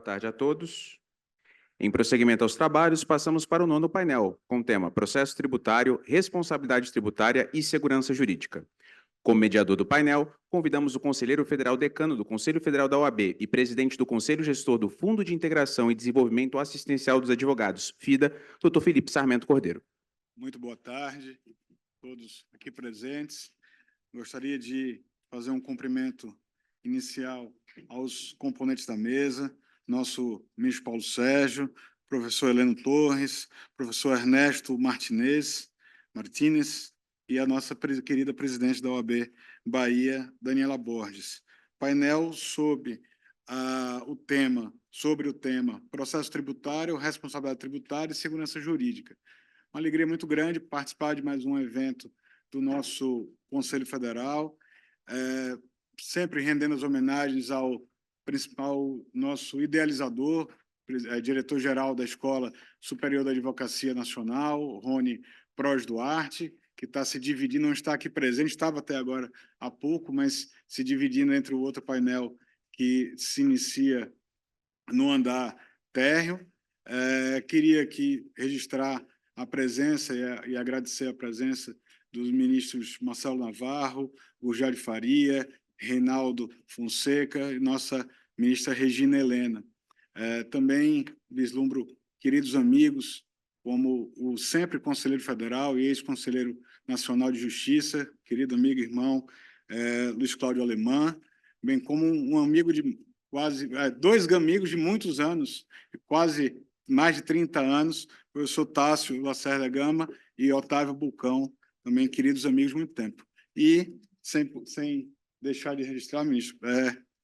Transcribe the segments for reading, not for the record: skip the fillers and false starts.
tarde a todos. Em prosseguimento aos trabalhos, passamos para o nono painel, com o tema Processo Tributário, Responsabilidade Tributária e Segurança Jurídica. Como mediador do painel, convidamos o conselheiro federal decano do Conselho Federal da OAB e presidente do Conselho Gestor do Fundo de Integração e Desenvolvimento Assistencial dos Advogados, FIDA, Dr. Felipe Sarmento Cordeiro. Muito boa tarde a todos aqui presentes. Gostaria de fazer um cumprimento inicial aos componentes da mesa, nosso ministro Paulo Sérgio, professor Heleno Torres, professor Ernesto Martinez e a nossa querida presidente da OAB Bahia, Daniela Borges. Painel sobre o tema processo tributário, responsabilidade tributária e segurança jurídica. Uma alegria muito grande participar de mais um evento do nosso Conselho Federal, sempre rendendo as homenagens ao principal nosso idealizador, diretor-geral da Escola Superior da Advocacia Nacional, Rony Proz Duarte, que está se dividindo, não está aqui presente, estava até agora há pouco, mas se dividindo entre o outro painel que se inicia no andar térreo. Queria aqui registrar a presença e agradecer a presença dos ministros Marcelo Navarro, Gurgel de Faria, Reinaldo Fonseca e nossa ministra Regina Helena. Também vislumbro queridos amigos, como o sempre conselheiro federal e ex-conselheiro nacional de justiça, querido amigo e irmão Luiz Cláudio Alemã, bem como um amigo de quase, dois amigos de muitos anos, quase mais de 30 anos, o professor Tássio Lacerda Gama e Otávio Bulcão, também queridos amigos de muito tempo. E, sem deixar de registrar, ministro,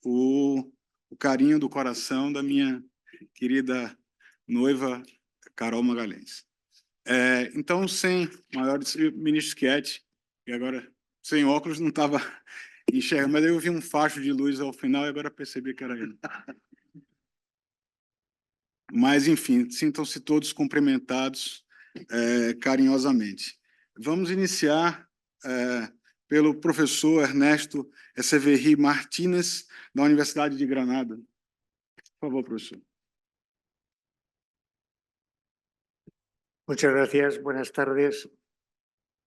o carinho do coração da minha querida noiva, Carol Magalhães. Então, sem maiores, ministro Schietti, e agora sem óculos não estava enxergando, mas eu vi um facho de luz ao final e agora percebi que era ele. Mas, enfim, sintam-se todos cumprimentados carinhosamente. Vamos iniciar pelo professor Ernesto Echeverri Martínez, da Universidade de Granada. Por favor, professor. Muchas gracias. Buenas tardes.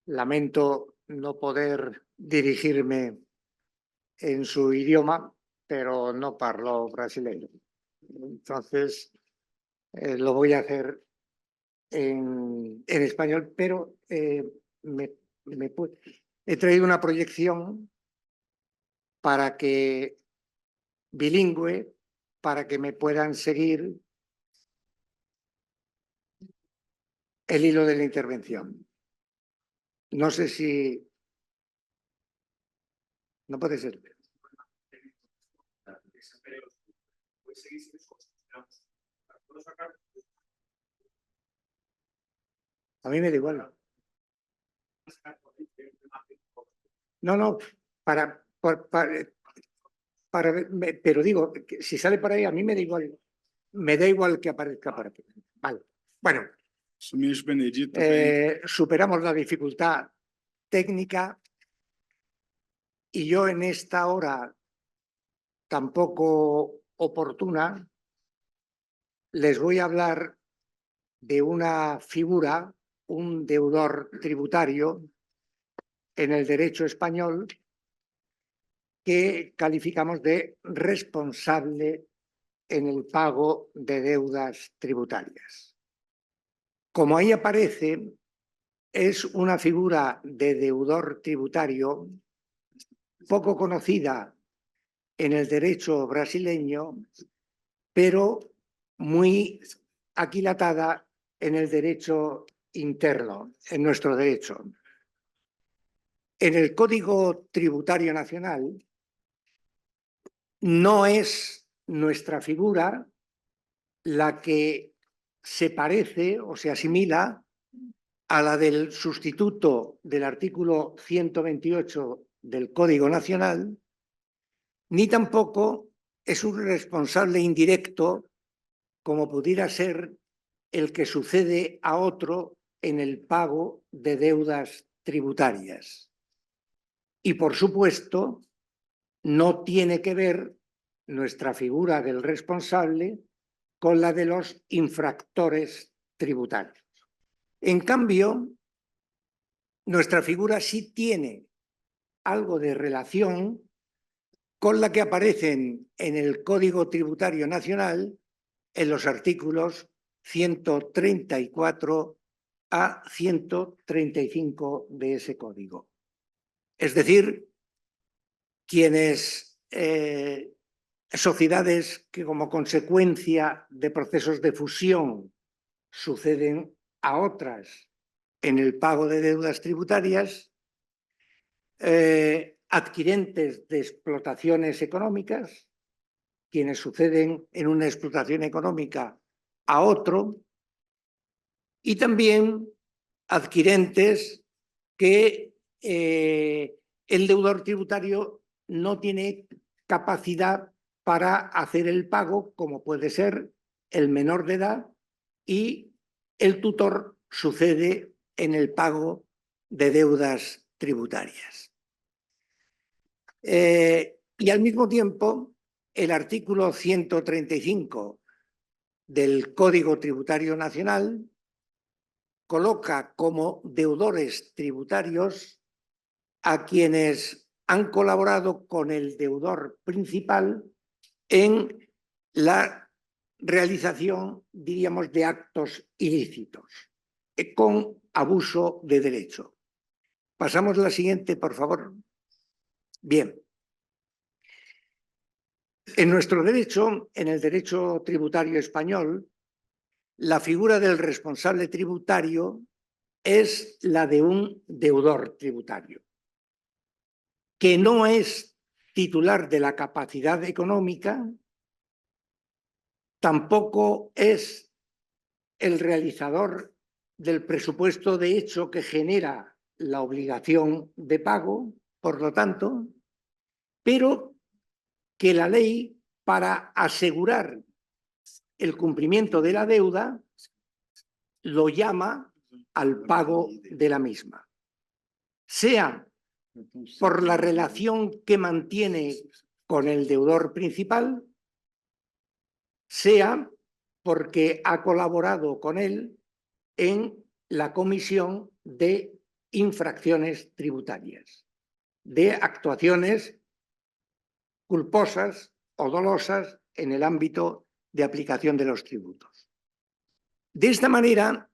Lamento no poder dirigirme en su idioma, pero no parlo brasileño. Entonces, lo voy a hacer en español, pero he traído una proyección bilingüe para que me puedan seguir el hilo de la intervención. No sé si... No puede ser. A mí me da igual. No, pero digo, que si sale por ahí, a mí me da igual. Me da igual que aparezca por aquí. Vale. Bueno. Superamos la dificultad técnica y yo en esta hora tan poco oportuna les voy a hablar de una figura, un deudor tributario en el derecho español que calificamos de responsable en el pago de deudas tributarias. Como ahí aparece, es una figura de deudor tributario poco conocida en el derecho brasileño, pero muy aquilatada en el derecho interno, en nuestro derecho. En el Código Tributario Nacional no es nuestra figura la que se parece o se asimila a la del sustituto del artículo 128 del Código Nacional, ni tampoco es un responsable indirecto como pudiera ser el que sucede a otro en el pago de deudas tributarias. Y, por supuesto, no tiene que ver nuestra figura del responsable con la de los infractores tributarios. En cambio, nuestra figura sí tiene algo de relación con la que aparecen en el Código Tributario Nacional en los artículos 134 a 135 de ese código. Es decir, sociedades que como consecuencia de procesos de fusión suceden a otras en el pago de deudas tributarias, adquirentes de explotaciones económicas, quienes suceden en una explotación económica a otro, y también adquirentes que el deudor tributario no tiene capacidad para hacer el pago, como puede ser el menor de edad, y el tutor sucede en el pago de deudas tributarias. Y al mismo tiempo, el artículo 135 del Código Tributario Nacional coloca como deudores tributarios a quienes han colaborado con el deudor principal en la realización, diríamos, de actos ilícitos, con abuso de derecho. Pasamos a la siguiente, por favor. Bien. En nuestro derecho, en el derecho tributario español, la figura del responsable tributario es la de un deudor tributario, que no es titular de la capacidad económica, tampoco es el realizador del presupuesto de hecho que genera la obligación de pago, por lo tanto, pero que la ley, para asegurar el cumplimiento de la deuda, lo llama al pago de la misma, sea por la relación que mantiene con el deudor principal, sea porque ha colaborado con él en la comisión de infracciones tributarias, de actuaciones culposas o dolosas en el ámbito de aplicación de los tributos. De esta manera,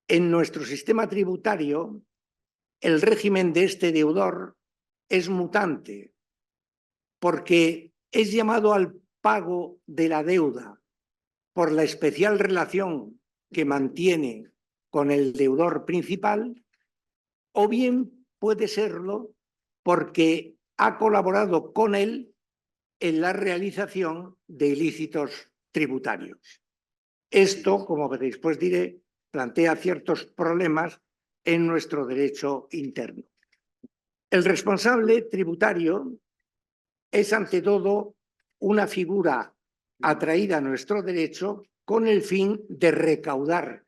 en nuestro sistema tributario, el régimen de este deudor es mutante, porque es llamado al pago de la deuda por la especial relación que mantiene con el deudor principal, o bien puede serlo porque ha colaborado con él en la realización de ilícitos tributarios. Esto, como después diré, plantea ciertos problemas en nuestro derecho interno. El responsable tributario es, ante todo, una figura atraída a nuestro derecho con el fin de recaudar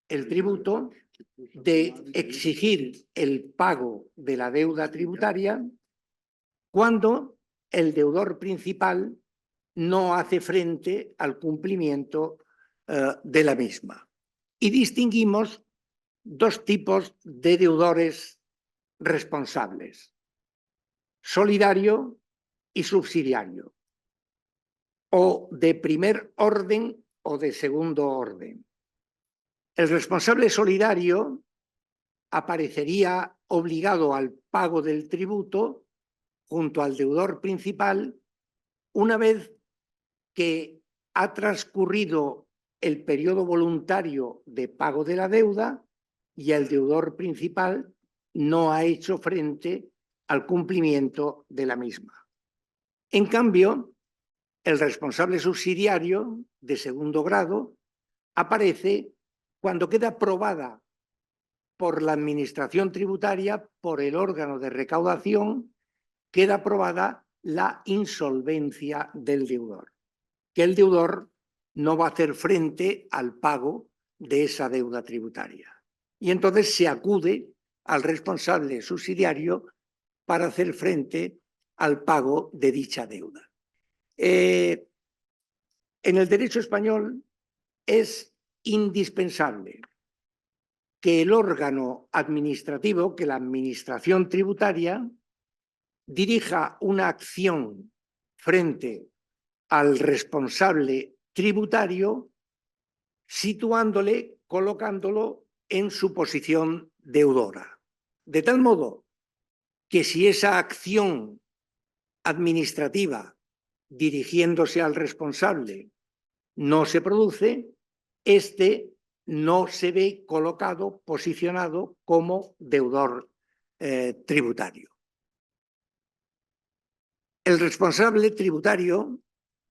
el tributo, de exigir el pago de la deuda tributaria cuando el deudor principal no hace frente al cumplimiento de la misma. Y distinguimos dos tipos de deudores responsables: solidario y subsidiario, o de primer orden o de segundo orden. El responsable solidario aparecería obligado al pago del tributo junto al deudor principal una vez que ha transcurrido el periodo voluntario de pago de la deuda y el deudor principal no ha hecho frente al cumplimiento de la misma. En cambio, el responsable subsidiario de segundo grado aparece cuando queda probada por la administración tributaria, por el órgano de recaudación, queda probada la insolvencia del deudor, que el deudor no va a hacer frente al pago de esa deuda tributaria. Y entonces se acude al responsable subsidiario para hacer frente al pago de dicha deuda. En En el derecho español es indispensable que el órgano administrativo, que la administración tributaria, dirija una acción frente al responsable tributario, situándole, colocándolo en su posición deudora. De tal modo que si esa acción administrativa dirigiéndose al responsable no se produce, éste no se ve colocado, posicionado como deudor tributario. El responsable tributario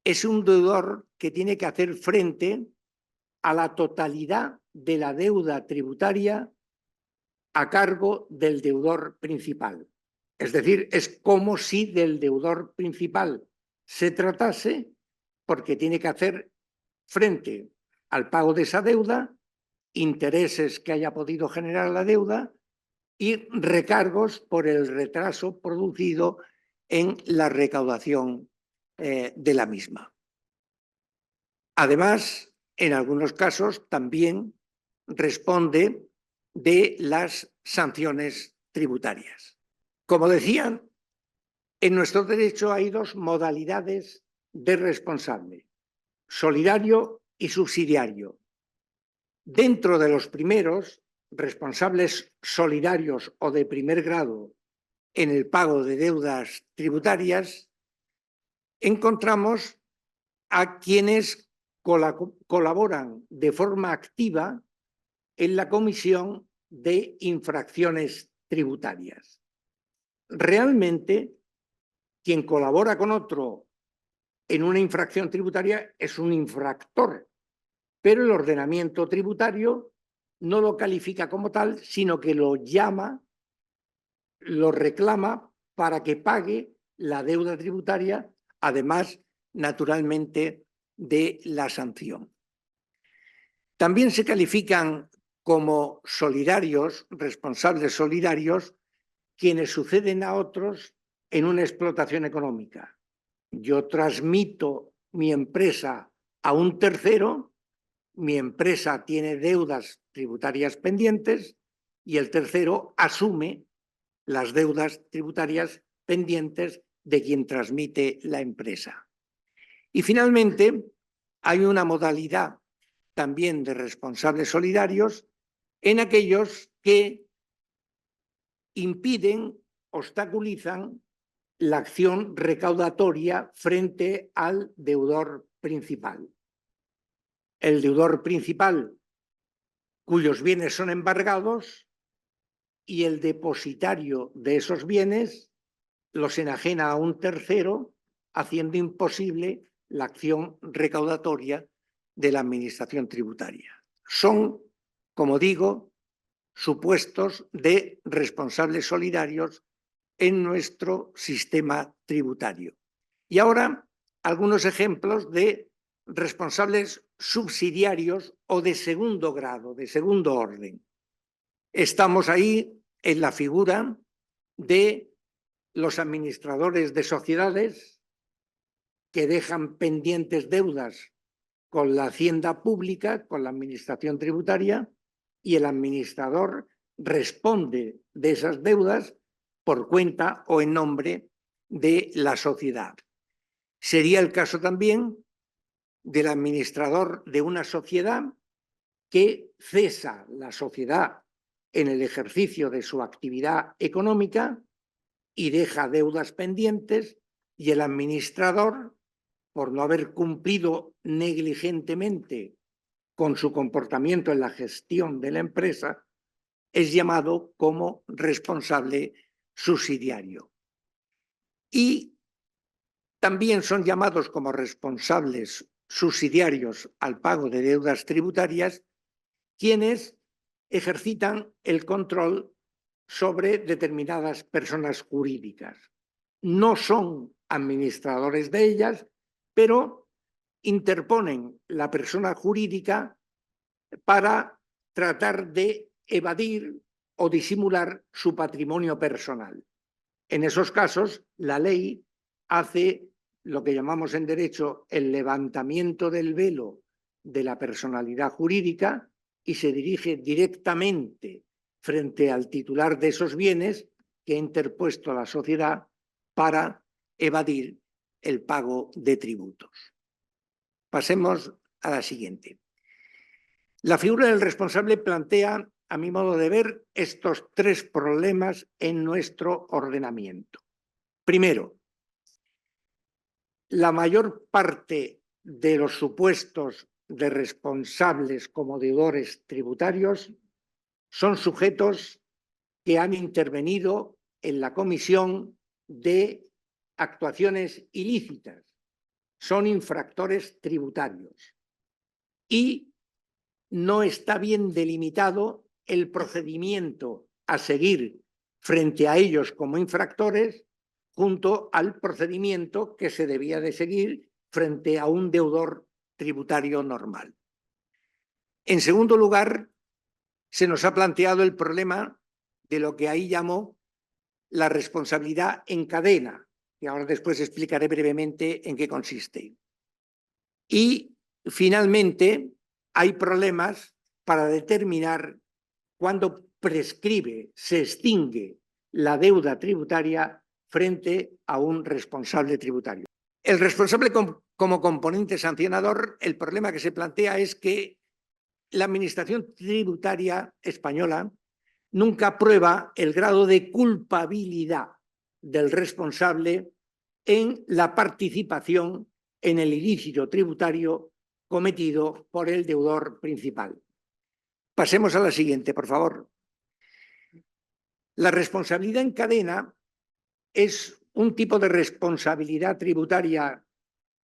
es un deudor que tiene que hacer frente a la totalidad de la deuda tributaria a cargo del deudor principal. Es decir, es como si del deudor principal se tratase, porque tiene que hacer frente al pago de esa deuda, intereses que haya podido generar la deuda y recargos por el retraso producido en la recaudación de la misma. Además, en algunos casos también responde de las sanciones tributarias. Como decían, en nuestro derecho hay dos modalidades de responsable: solidario y subsidiario. Dentro de los primeros, responsables solidarios o de primer grado en el pago de deudas tributarias, encontramos a quienes colaboran de forma activa en la comisión de infracciones tributarias. Realmente, quien colabora con otro en una infracción tributaria es un infractor, pero el ordenamiento tributario no lo califica como tal, sino que lo llama, lo reclama para que pague la deuda tributaria, además, naturalmente, de la sanción. También se califican como solidarios, responsables solidarios, quienes suceden a otros en una explotación económica. Yo transmito mi empresa a un tercero, mi empresa tiene deudas tributarias pendientes y el tercero asume las deudas tributarias pendientes de quien transmite la empresa. Y finalmente, hay una modalidad también de responsables solidarios en aquellos que impiden, obstaculizan la acción recaudatoria frente al deudor principal. El deudor principal cuyos bienes son embargados y el depositario de esos bienes los enajena a un tercero, haciendo imposible la acción recaudatoria de la administración tributaria. Son, como digo, supuestos de responsables solidarios en nuestro sistema tributario. Y ahora, algunos ejemplos de responsables subsidiarios o de segundo grado, de segundo orden. Estamos ahí en la figura de los administradores de sociedades que dejan pendientes deudas con la hacienda pública, con la administración tributaria, y el administrador responde de esas deudas por cuenta o en nombre de la sociedad. Sería el caso también del administrador de una sociedad que cesa la sociedad en el ejercicio de su actividad económica y deja deudas pendientes, y el administrador, por no haber cumplido negligentemente con su comportamiento en la gestión de la empresa, es llamado como responsable subsidiario. Y también son llamados como responsables subsidiarios al pago de deudas tributarias quienes ejercitan el control sobre determinadas personas jurídicas. No son administradores de ellas, pero interponen la persona jurídica para tratar de evadir o disimular su patrimonio personal. En esos casos, la ley hace lo que llamamos en derecho el levantamiento del velo de la personalidad jurídica y se dirige directamente frente al titular de esos bienes que ha interpuesto la sociedad para evadir el pago de tributos. Pasemos a la siguiente. La figura del responsable plantea, a mi modo de ver, estos tres problemas en nuestro ordenamiento. Primero, la mayor parte de los supuestos de responsables como deudores tributarios son sujetos que han intervenido en la comisión de actuaciones ilícitas, son infractores tributarios y no está bien delimitado el procedimiento a seguir frente a ellos como infractores junto al procedimiento que se debía de seguir frente a un deudor tributario normal. En segundo lugar, se nos ha planteado el problema de lo que ahí llamó la responsabilidad en cadena, que ahora después explicaré brevemente en qué consiste. Y finalmente, hay problemas para determinar cuándo prescribe, se extingue la deuda tributaria frente a un responsable tributario. El responsable como componente sancionador, el problema que se plantea es que la Administración Tributaria española nunca prueba el grado de culpabilidad del responsable en la participación en el ilícito tributario cometido por el deudor principal. Pasemos a la siguiente, por favor. La responsabilidad en cadena es un tipo de responsabilidad tributaria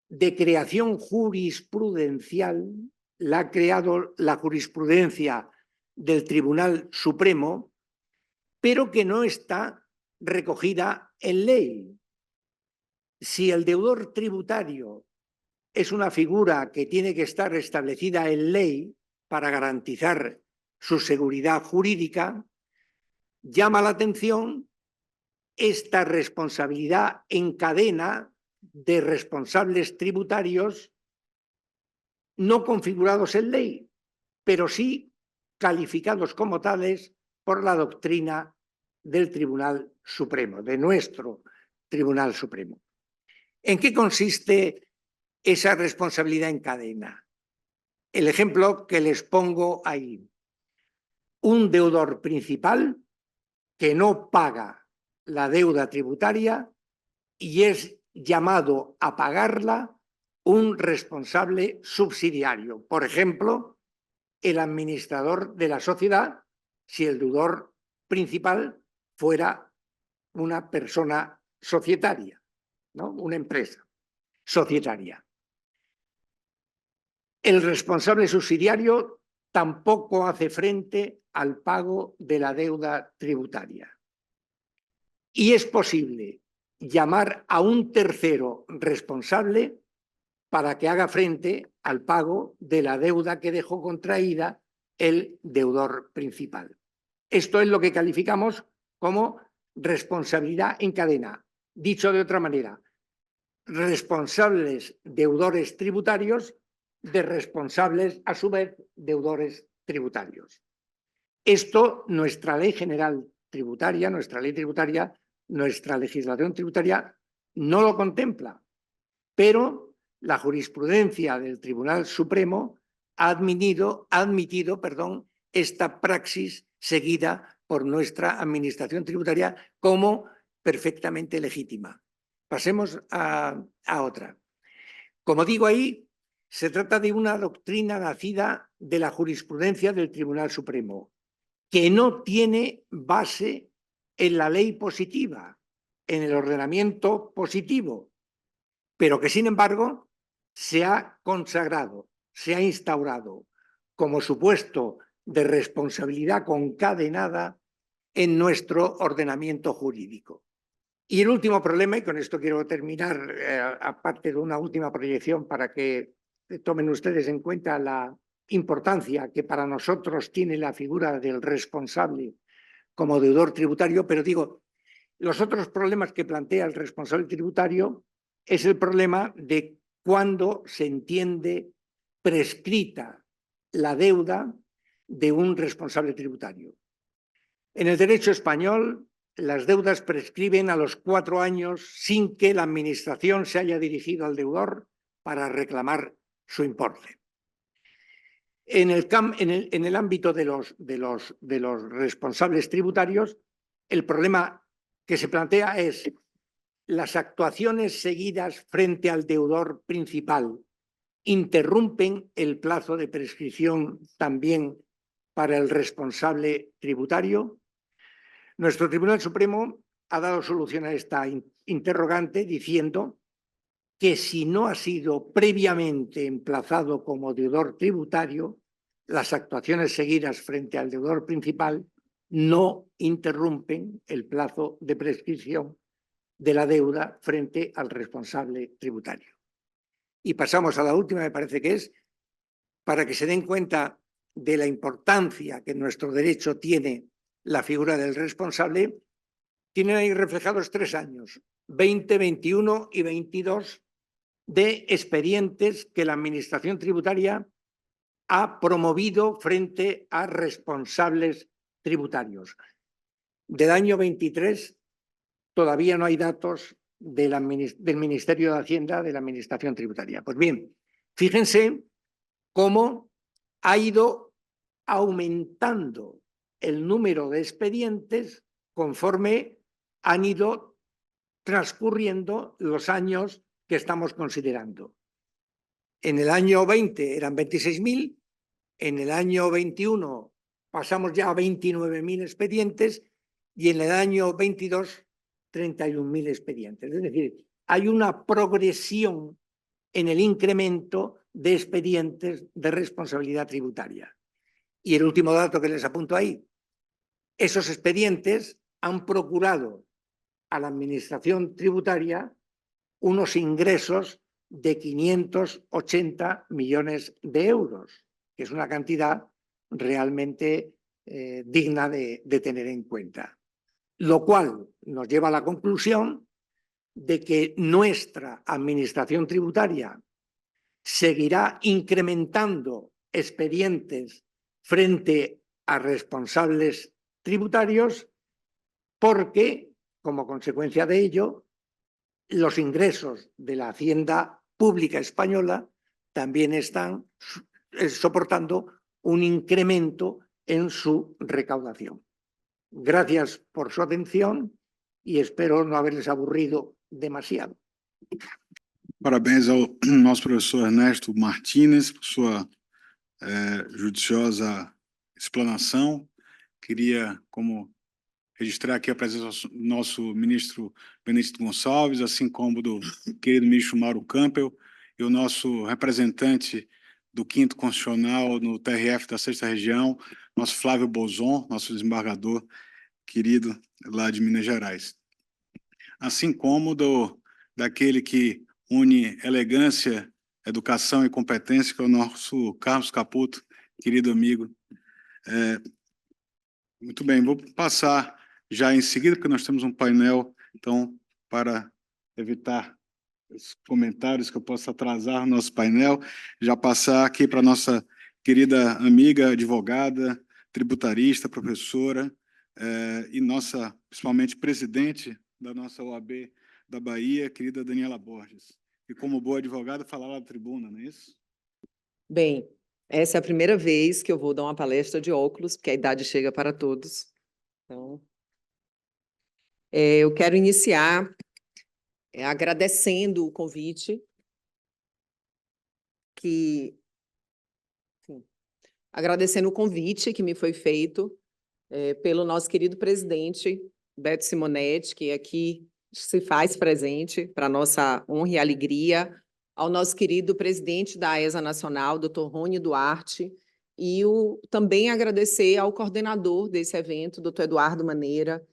de creación jurisprudencial, la ha creado la jurisprudencia del Tribunal Supremo, pero que no está recogida en ley. Si el deudor tributario es una figura que tiene que estar establecida en ley para garantizar su seguridad jurídica, llama la atención esta responsabilidad en cadena de responsables tributarios no configurados en ley, pero sí calificados como tales por la doctrina del Tribunal Supremo, de nuestro Tribunal Supremo. ¿En qué consiste esa responsabilidad en cadena? El ejemplo que les pongo ahí. Un deudor principal que no paga la deuda tributaria y es llamado a pagarla un responsable subsidiario. Por ejemplo, el administrador de la sociedad, si el deudor principal fuera una persona societaria, ¿no? Una empresa societaria. El responsable subsidiario tampoco hace frente al pago de la deuda tributaria. Y es posible llamar a un tercero responsable para que haga frente al pago de la deuda que dejó contraída el deudor principal. Esto es lo que calificamos como responsabilidad en cadena. Dicho de otra manera, responsables deudores tributarios de responsables, a su vez, deudores tributarios. Esto, nuestra ley general tributaria, nuestra ley tributaria, nuestra legislación tributaria no lo contempla, pero la jurisprudencia del Tribunal Supremo ha admitido esta praxis seguida por nuestra administración tributaria como perfectamente legítima. Pasemos a otra. Como digo ahí, se trata de una doctrina nacida de la jurisprudencia del Tribunal Supremo, que no tiene base en la ley positiva, en el ordenamiento positivo, pero que sin embargo se ha consagrado, se ha instaurado como supuesto de responsabilidad concadenada en nuestro ordenamiento jurídico. Y el último problema, y con esto quiero terminar, aparte de una última proyección para que tomen ustedes en cuenta la importancia que para nosotros tiene la figura del responsable como deudor tributario, pero digo, los otros problemas que plantea el responsable tributario es el problema de cuándo se entiende prescrita la deuda de un responsable tributario. En el derecho español, las deudas prescriben a los 4 años sin que la Administración se haya dirigido al deudor para reclamar su importe. En el ámbito de los responsables tributarios, el problema que se plantea es las actuaciones seguidas frente al deudor principal interrumpen el plazo de prescripción también para el responsable tributario. Nuestro Tribunal Supremo ha dado solución a esta interrogante diciendo que si no ha sido previamente emplazado como deudor tributario, las actuaciones seguidas frente al deudor principal no interrumpen el plazo de prescripción de la deuda frente al responsable tributario. Y pasamos a la última, me parece que es, para que se den cuenta de la importancia que en nuestro derecho tiene la figura del responsable, tienen ahí reflejados 3 años, 20, 21 y 22, de expedientes que la Administración tributaria ha promovido frente a responsables tributarios. Del año 23 todavía no hay datos del Ministerio de Hacienda de la Administración tributaria. Pues bien, fíjense cómo ha ido aumentando el número de expedientes conforme han ido transcurriendo los años que estamos considerando. En el año 20 eran 26.000, en el año 21 pasamos ya a 29.000 expedientes y en el año 22 31.000 expedientes. Es decir, hay una progresión en el incremento de expedientes de responsabilidad tributaria. Y el último dato que les apunto ahí, esos expedientes han procurado a la Administración tributaria unos ingresos de 580 millones de euros, que es una cantidad realmente digna de tener en cuenta. Lo cual nos lleva a la conclusión de que nuestra Administración tributaria seguirá incrementando expedientes frente a responsables tributarios porque, como consecuencia de ello, los ingresos de la Hacienda Pública Española también están soportando un incremento en su recaudación. Gracias por su atención y espero no haberles aburrido demasiado. Parabéns ao nosso professor Ernesto Martínez por sua judiciosa explanação. Queria, registrar aqui a presença do nosso ministro Benedito Gonçalves, assim como do querido ministro Mauro Campbell e o nosso representante do 5º Constitucional no TRF da 6ª Região, nosso Flávio Bolzon, nosso desembargador querido lá de Minas Gerais. Assim como daquele que une elegância, educação e competência, que é o nosso Carlos Caputo, querido amigo. Muito bem, vou passar já em seguida, porque nós temos um painel, então, para evitar os comentários que eu possa atrasar o nosso painel, já passar aqui para a nossa querida amiga, advogada, tributarista, professora, e nossa, principalmente, presidente da nossa OAB da Bahia, querida Daniela Borges. E como boa advogada, falar lá da tribuna, não é isso? Bem, essa é a primeira vez que eu vou dar uma palestra de óculos, porque a idade chega para todos. Então, eu quero iniciar agradecendo o convite que me foi feito pelo nosso querido presidente, Beto Simonetti, que aqui se faz presente para nossa honra e alegria, ao nosso querido presidente da AESA Nacional, Dr. Rony Duarte, e também agradecer ao coordenador desse evento, Dr. Eduardo Maneira,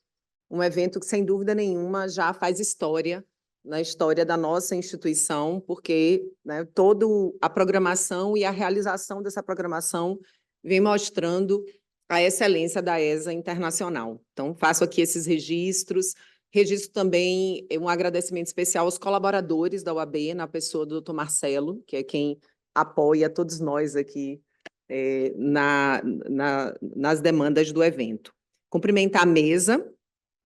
um evento que, sem dúvida nenhuma, já faz história na história da nossa instituição, porque toda a programação e a realização dessa programação vem mostrando a excelência da AESA internacional. Então, faço aqui esses registros, Registro também um agradecimento especial aos colaboradores da OAB, na pessoa do Dr. Marcelo, que é quem apoia todos nós aqui nas demandas do evento. Cumprimentar a mesa,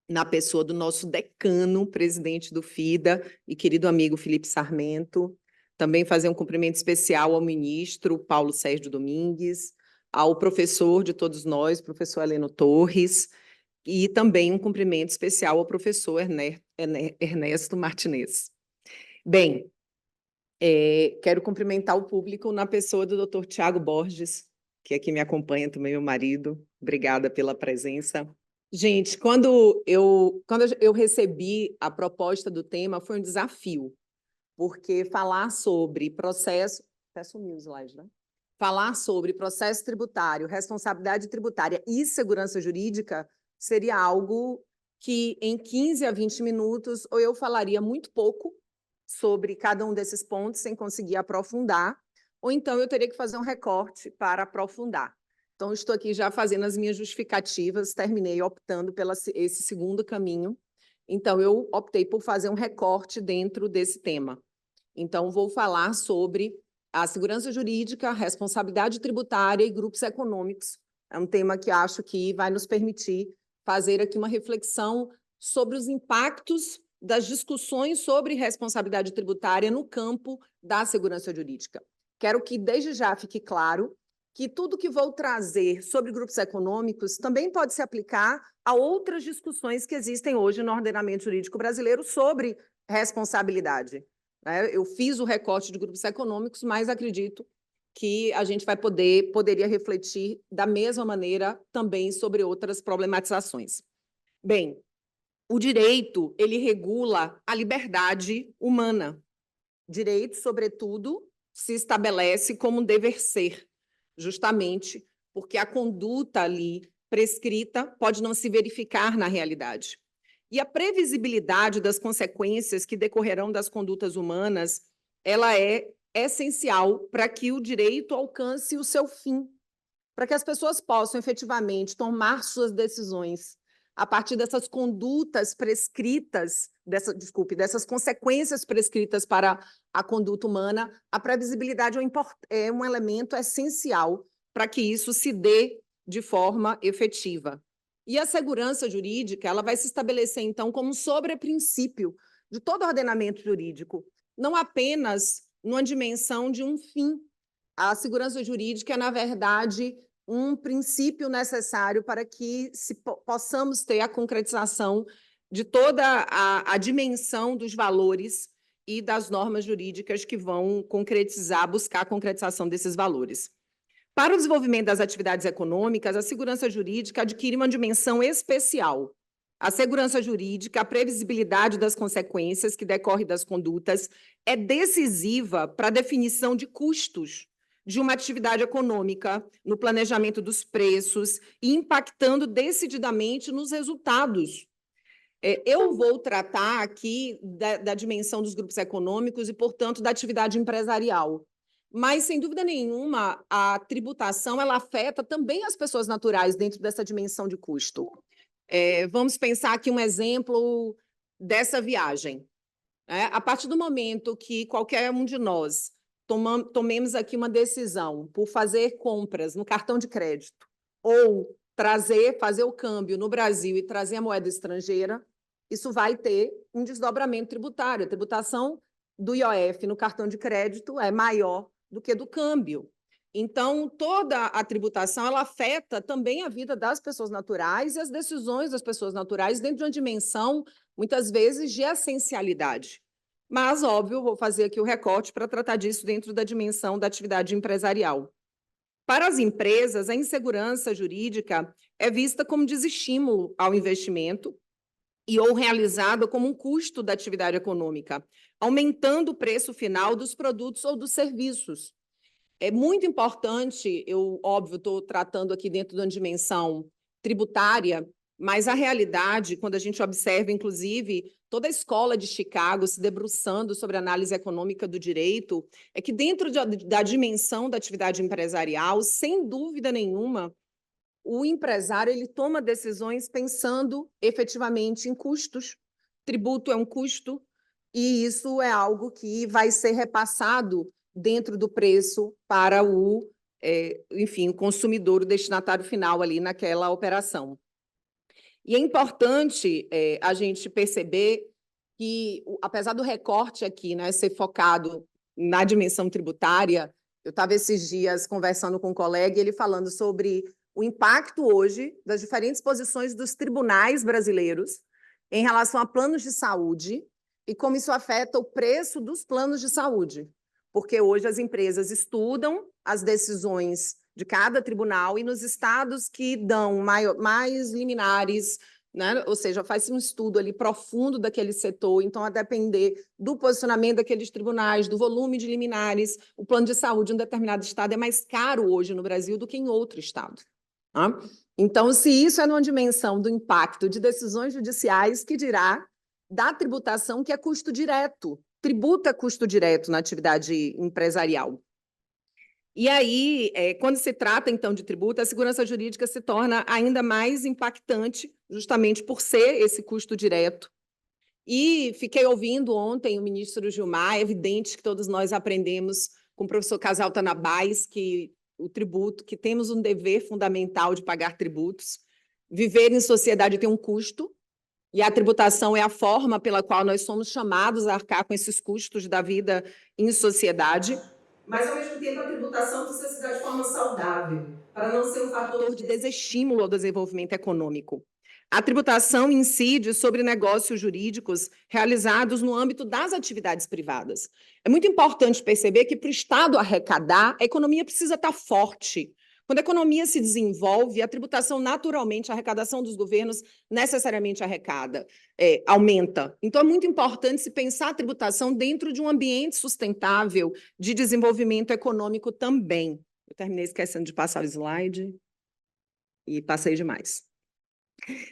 na pessoa do nosso decano, presidente do FIDA, e querido amigo Felipe Sarmento. Também fazer um cumprimento especial ao ministro Paulo Sérgio Domingues, ao professor de todos nós, professor Heleno Torres, e também um cumprimento especial ao professor Ernesto Martinez. Bem, quero cumprimentar o público na pessoa do Dr. Tiago Borges, que aqui me acompanha também, meu marido. Obrigada pela presença. Gente, quando eu recebi a proposta do tema, foi um desafio, porque falar sobre processo... Até sumiu o slide, né? Falar sobre processo tributário, responsabilidade tributária e segurança jurídica seria algo que, em 15 a 20 minutos, ou eu falaria muito pouco sobre cada um desses pontos, sem conseguir aprofundar, ou então eu teria que fazer um recorte para aprofundar. Então, estou aqui já fazendo as minhas justificativas, terminei optando por esse segundo caminho. Então, eu optei por fazer um recorte dentro desse tema. Então, vou falar sobre a segurança jurídica, responsabilidade tributária e grupos econômicos. É um tema que acho que vai nos permitir fazer aqui uma reflexão sobre os impactos das discussões sobre responsabilidade tributária no campo da segurança jurídica. Quero que, desde já, fique claro que tudo que vou trazer sobre grupos econômicos também pode se aplicar a outras discussões que existem hoje no ordenamento jurídico brasileiro sobre responsabilidade. Eu fiz o recorte de grupos econômicos, mas acredito que a gente poderia refletir da mesma maneira também sobre outras problematizações. Bem, o direito, ele regula a liberdade humana. Direito, sobretudo, se estabelece como um dever ser, justamente porque a conduta ali prescrita pode não se verificar na realidade. E a previsibilidade das consequências que decorrerão das condutas humanas, ela é essencial para que o direito alcance o seu fim, para que as pessoas possam efetivamente tomar suas decisões a partir dessas condutas prescritas, dessas consequências prescritas para a conduta humana. A previsibilidade é um elemento essencial para que isso se dê de forma efetiva. E a segurança jurídica, ela vai se estabelecer, então, como um sobreprincípio de todo ordenamento jurídico, não apenas numa dimensão de um fim. A segurança jurídica é, na verdade, um princípio necessário para que possamos ter a concretização de toda a dimensão dos valores e das normas jurídicas que vão buscar a concretização desses valores. Para o desenvolvimento das atividades econômicas, a segurança jurídica adquire uma dimensão especial. A segurança jurídica, a previsibilidade das consequências que decorrem das condutas é decisiva para a definição de custos de uma atividade econômica, no planejamento dos preços e impactando decididamente nos resultados. Eu vou tratar aqui da dimensão dos grupos econômicos e, portanto, da atividade empresarial. Mas, sem dúvida nenhuma, a tributação ela afeta também as pessoas naturais dentro dessa dimensão de custo. Vamos pensar aqui um exemplo dessa viagem. A partir do momento que qualquer um de nós tomemos aqui uma decisão por fazer compras no cartão de crédito ou fazer o câmbio no Brasil e trazer a moeda estrangeira, isso vai ter um desdobramento tributário. A tributação do IOF no cartão de crédito é maior do que do câmbio. Então, toda a tributação ela afeta também a vida das pessoas naturais e as decisões das pessoas naturais dentro de uma dimensão, muitas vezes, de essencialidade. Mas, óbvio, vou fazer aqui o recorte para tratar disso dentro da dimensão da atividade empresarial. Para as empresas, a insegurança jurídica é vista como desestímulo ao investimento ou realizada como um custo da atividade econômica, aumentando o preço final dos produtos ou dos serviços. É muito importante, óbvio, estou tratando aqui dentro de uma dimensão tributária, mas a realidade, quando a gente observa, inclusive, toda a escola de Chicago se debruçando sobre a análise econômica do direito, é que dentro da dimensão da atividade empresarial, sem dúvida nenhuma, o empresário ele toma decisões pensando efetivamente em custos, tributo é um custo, e isso é algo que vai ser repassado dentro do preço para o, enfim, o consumidor, o destinatário final ali naquela operação. E é importante a gente perceber que, apesar do recorte aqui, né, ser focado na dimensão tributária, eu estava esses dias conversando com um colega e ele falando sobre o impacto hoje das diferentes posições dos tribunais brasileiros em relação a planos de saúde e como isso afeta o preço dos planos de saúde. Porque hoje as empresas estudam as decisões de cada tribunal e nos estados que dão mais liminares, né? Ou seja, faz um estudo ali profundo daquele setor, então, a depender do posicionamento daqueles tribunais, do volume de liminares, o plano de saúde em um determinado estado é mais caro hoje no Brasil do que em outro estado. Tá? Então, se isso é numa dimensão do impacto de decisões judiciais, que dirá da tributação, que é custo direto, tributa custo direto na atividade empresarial. E aí, quando se trata, então, de tributo, a segurança jurídica se torna ainda mais impactante, justamente por ser esse custo direto. E fiquei ouvindo ontem o ministro Gilmar, é evidente que todos nós aprendemos com o professor Casal Tanabás que o tributo, que temos um dever fundamental de pagar tributos. Viver em sociedade tem um custo, e a tributação é a forma pela qual nós somos chamados a arcar com esses custos da vida em sociedade. Mas, ao mesmo tempo, a tributação precisa se dar de forma saudável, para não ser um fator de desestímulo ao desenvolvimento econômico. A tributação incide sobre negócios jurídicos realizados no âmbito das atividades privadas. É muito importante perceber que, para o Estado arrecadar, a economia precisa estar forte. Quando a economia se desenvolve, a tributação, naturalmente, a arrecadação dos governos necessariamente aumenta. Então, é muito importante se pensar a tributação dentro de um ambiente sustentável de desenvolvimento econômico também. Eu terminei esquecendo de passar o slide e passei demais.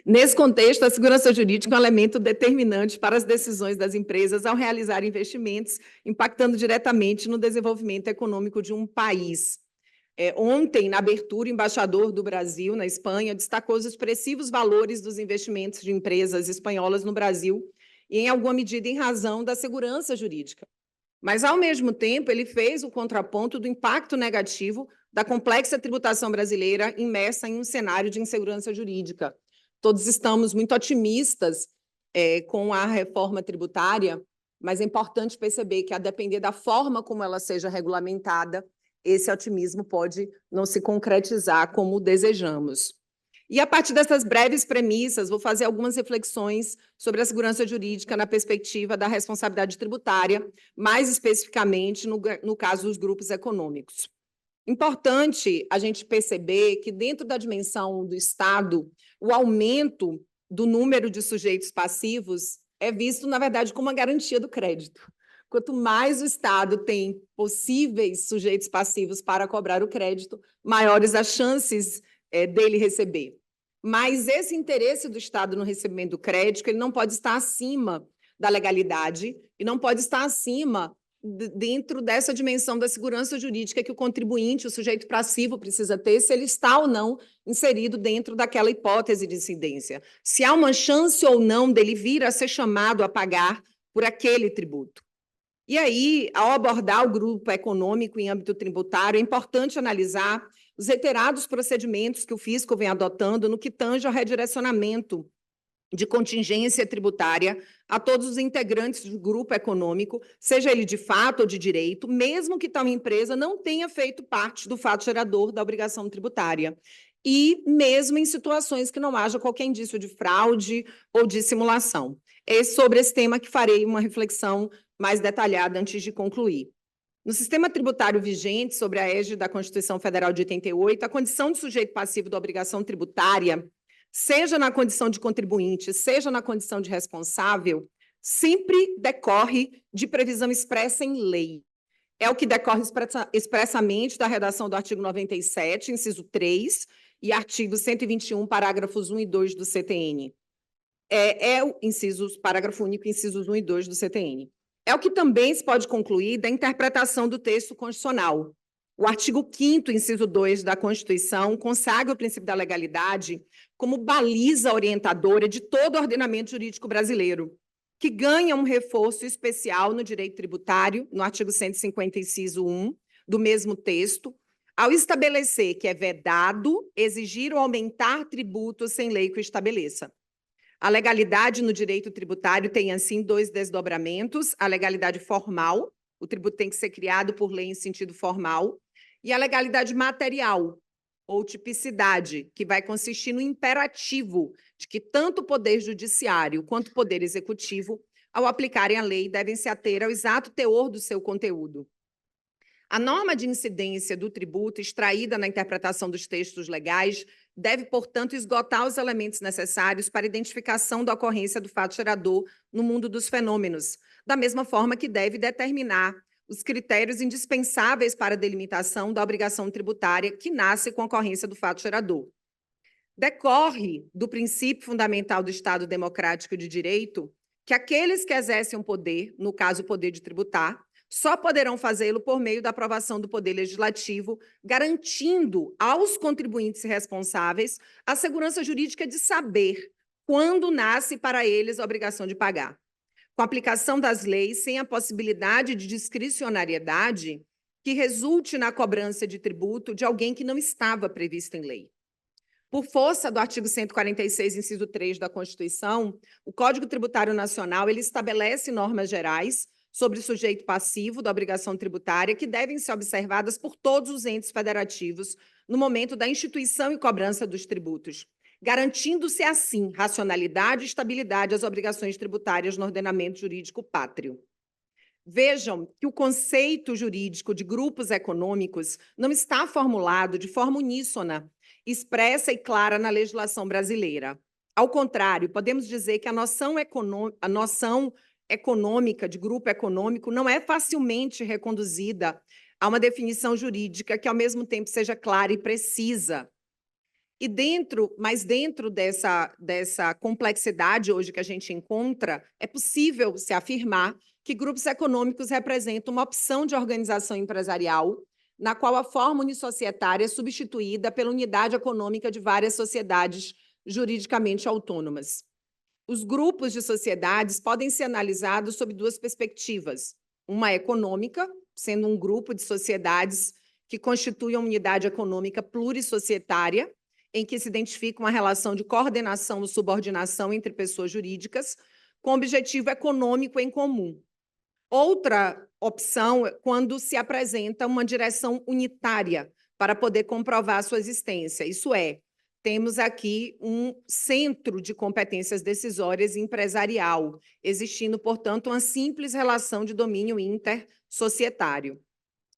Nesse contexto, a segurança jurídica é um elemento determinante para as decisões das empresas ao realizar investimentos, impactando diretamente no desenvolvimento econômico de um país. Ontem, na abertura, o embaixador do Brasil, na Espanha, destacou os expressivos valores dos investimentos de empresas espanholas no Brasil e, em alguma medida, em razão da segurança jurídica. Mas, ao mesmo tempo, ele fez o contraponto do impacto negativo da complexa tributação brasileira imersa em um cenário de insegurança jurídica. Todos estamos muito otimistas com a reforma tributária, mas é importante perceber que, a depender da forma como ela seja regulamentada, esse otimismo pode não se concretizar como desejamos. E, a partir dessas breves premissas, vou fazer algumas reflexões sobre a segurança jurídica na perspectiva da responsabilidade tributária, mais especificamente no caso dos grupos econômicos. Importante a gente perceber que, dentro da dimensão do Estado, o aumento do número de sujeitos passivos é visto, na verdade, como uma garantia do crédito. Quanto mais o Estado tem possíveis sujeitos passivos para cobrar o crédito, maiores as chances dele receber. Mas esse interesse do Estado no recebimento do crédito, ele não pode estar acima da legalidade e não pode estar acima dentro dessa dimensão da segurança jurídica que o contribuinte, o sujeito passivo, precisa ter, se ele está ou não inserido dentro daquela hipótese de incidência. Se há uma chance ou não dele vir a ser chamado a pagar por aquele tributo. E aí, ao abordar o grupo econômico em âmbito tributário, é importante analisar os reiterados procedimentos que o fisco vem adotando no que tange ao redirecionamento de contingência tributária a todos os integrantes do grupo econômico, seja ele de fato ou de direito, mesmo que tal empresa não tenha feito parte do fato gerador da obrigação tributária, e mesmo em situações que não haja qualquer indício de fraude ou de simulação. É sobre esse tema que farei uma reflexão mais detalhada antes de concluir. No sistema tributário vigente, sobre a égide da Constituição Federal de 88, a condição de sujeito passivo da obrigação tributária, seja na condição de contribuinte, seja na condição de responsável, sempre decorre de previsão expressa em lei. É o que decorre expressamente da redação do artigo 97, inciso 3, e artigo 121, parágrafos 1 e 2 do CTN. Parágrafo único, incisos 1 e 2 do CTN. É o que também se pode concluir da interpretação do texto constitucional. O artigo 5º, inciso 2 da Constituição, consagra o princípio da legalidade como baliza orientadora de todo o ordenamento jurídico brasileiro. que ganha um reforço especial no direito tributário, no artigo 150, inciso 1, do mesmo texto, ao estabelecer que é vedado exigir ou aumentar tributos sem lei que o estabeleça. A legalidade no direito tributário tem, assim, dois desdobramentos: a legalidade formal, o tributo tem que ser criado por lei em sentido formal, e a legalidade material, ou tipicidade, que vai consistir no imperativo de que tanto o Poder Judiciário quanto o Poder Executivo, ao aplicarem a lei, devem se ater ao exato teor do seu conteúdo. A norma de incidência do tributo, extraída na interpretação dos textos legais, deve, portanto, esgotar os elementos necessários para a identificação da ocorrência do fato gerador no mundo dos fenômenos, da mesma forma que deve determinar os critérios indispensáveis para a delimitação da obrigação tributária que nasce com a ocorrência do fato gerador. Decorre do princípio fundamental do Estado democrático de direito que aqueles que exercem o poder, no caso o poder de tributar, só poderão fazê-lo por meio da aprovação do Poder Legislativo, garantindo aos contribuintes responsáveis a segurança jurídica de saber quando nasce para eles a obrigação de pagar. Com a aplicação das leis, sem a possibilidade de discricionariedade que resulte na cobrança de tributo de alguém que não estava previsto em lei. Por força do artigo 146, inciso 3 da Constituição, o Código Tributário Nacional ele estabelece normas gerais sobre o sujeito passivo da obrigação tributária que devem ser observadas por todos os entes federativos no momento da instituição e cobrança dos tributos, garantindo-se, assim, racionalidade e estabilidade às obrigações tributárias no ordenamento jurídico pátrio. Vejam que o conceito jurídico de grupos econômicos não está formulado de forma uníssona, expressa e clara na legislação brasileira. Ao contrário, podemos dizer que a noção econômica de grupo econômico não é facilmente reconduzida a uma definição jurídica que, ao mesmo tempo, seja clara e precisa. Mas dentro dessa complexidade hoje que a gente encontra, é possível se afirmar que grupos econômicos representam uma opção de organização empresarial na qual a forma unissocietária é substituída pela unidade econômica de várias sociedades juridicamente autônomas. Os grupos de sociedades podem ser analisados sob duas perspectivas: uma econômica, sendo um grupo de sociedades que constituem uma unidade econômica plurissocietária, em que se identifica uma relação de coordenação ou subordinação entre pessoas jurídicas, com objetivo econômico em comum. Outra opção é quando se apresenta uma direção unitária para poder comprovar sua existência. Isso é, temos aqui um centro de competências decisórias empresarial, existindo, portanto, uma simples relação de domínio intersocietário.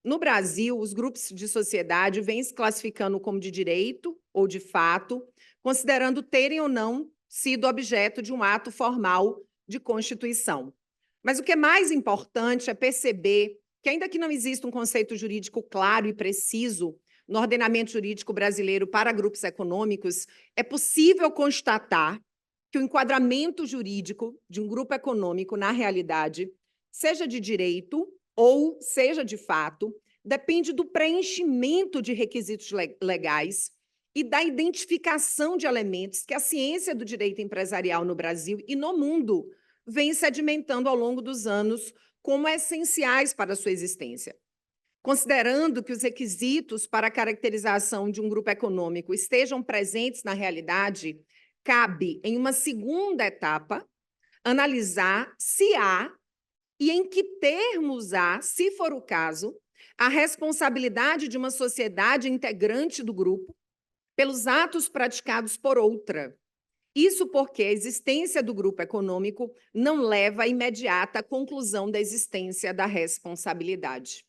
No Brasil, os grupos de sociedade vêm se classificando como de direito ou de fato, considerando terem ou não sido objeto de um ato formal de constituição. Mas o que é mais importante é perceber que, ainda que não exista um conceito jurídico claro e preciso no ordenamento jurídico brasileiro para grupos econômicos, é possível constatar que o enquadramento jurídico de um grupo econômico, na realidade, seja de direito ou seja de fato, depende do preenchimento de requisitos legais e da identificação de elementos que a ciência do direito empresarial no Brasil e no mundo vem sedimentando ao longo dos anos como essenciais para a sua existência. Considerando que os requisitos para a caracterização de um grupo econômico estejam presentes na realidade, cabe, em uma segunda etapa, analisar se há e em que termos há, se for o caso, a responsabilidade de uma sociedade integrante do grupo pelos atos praticados por outra. Isso porque a existência do grupo econômico não leva à imediata conclusão da existência da responsabilidade.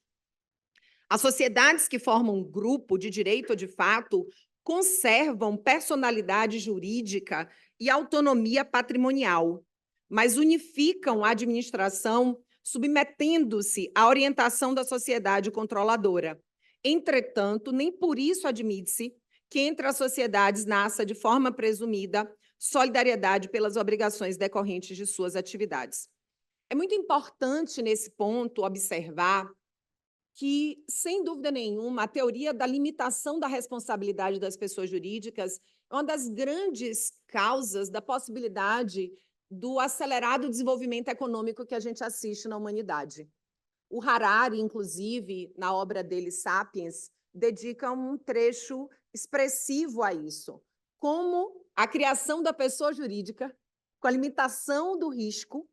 As sociedades que formam um grupo de direito ou de fato conservam personalidade jurídica e autonomia patrimonial, mas unificam a administração submetendo-se à orientação da sociedade controladora. Entretanto, nem por isso admite-se que entre as sociedades nasça de forma presumida solidariedade pelas obrigações decorrentes de suas atividades. É muito importante, nesse ponto, observar que, sem dúvida nenhuma, a teoria da limitação da responsabilidade das pessoas jurídicas é uma das grandes causas da possibilidade do acelerado desenvolvimento econômico que a gente assiste na humanidade. O Harari, inclusive, na obra dele, Sapiens, dedica um trecho expressivo a isso, como a criação da pessoa jurídica, com a limitação do risco,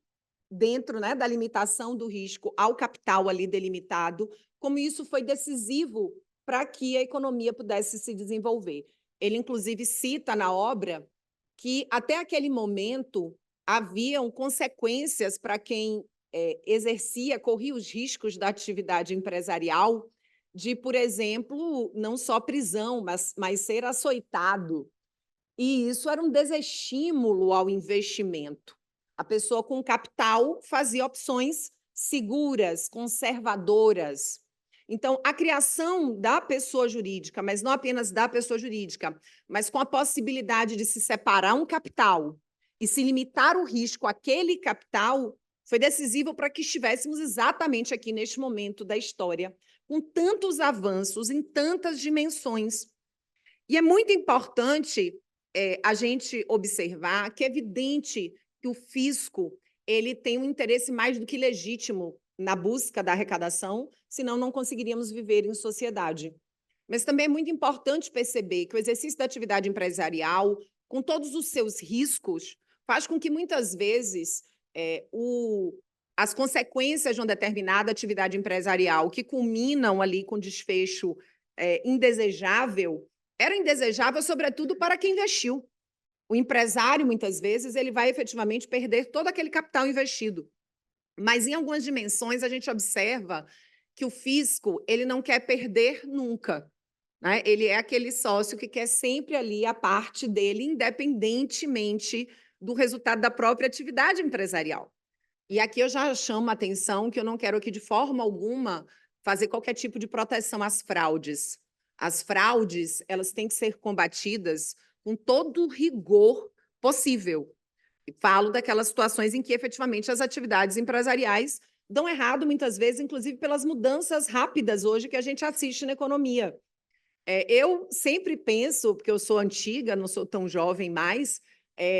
dentro, né, da limitação do risco ao capital ali delimitado, como isso foi decisivo para que a economia pudesse se desenvolver. Ele, inclusive, cita na obra que, até aquele momento, haviam consequências para quem corria os riscos da atividade empresarial de, por exemplo, não só prisão, mas ser açoitado. E isso era um desestímulo ao investimento. A pessoa com capital fazia opções seguras, conservadoras. Então, a criação da pessoa jurídica, mas não apenas da pessoa jurídica, mas com a possibilidade de se separar um capital e se limitar o risco àquele capital, foi decisivo para que estivéssemos exatamente aqui neste momento da história, com tantos avanços em tantas dimensões. E é muito importante a gente observar que é evidente que o fisco ele tem um interesse mais do que legítimo na busca da arrecadação, senão não conseguiríamos viver em sociedade. Mas também é muito importante perceber que o exercício da atividade empresarial, com todos os seus riscos, faz com que, muitas vezes, as consequências de uma determinada atividade empresarial, que culminam ali com desfecho indesejável, era indesejável, sobretudo, para quem investiu. O empresário, muitas vezes, ele vai efetivamente perder todo aquele capital investido. Mas, em algumas dimensões, a gente observa que o fisco ele não quer perder nunca, né? Ele é aquele sócio que quer sempre ali a parte dele, independentemente do resultado da própria atividade empresarial. E aqui eu já chamo a atenção que eu não quero aqui, de forma alguma, fazer qualquer tipo de proteção às fraudes. As fraudes, elas têm que ser combatidas com todo o rigor possível. Falo daquelas situações em que, efetivamente, as atividades empresariais dão errado, muitas vezes, inclusive pelas mudanças rápidas hoje que a gente assiste na economia. Eu sempre penso, porque eu sou antiga, não sou tão jovem mais,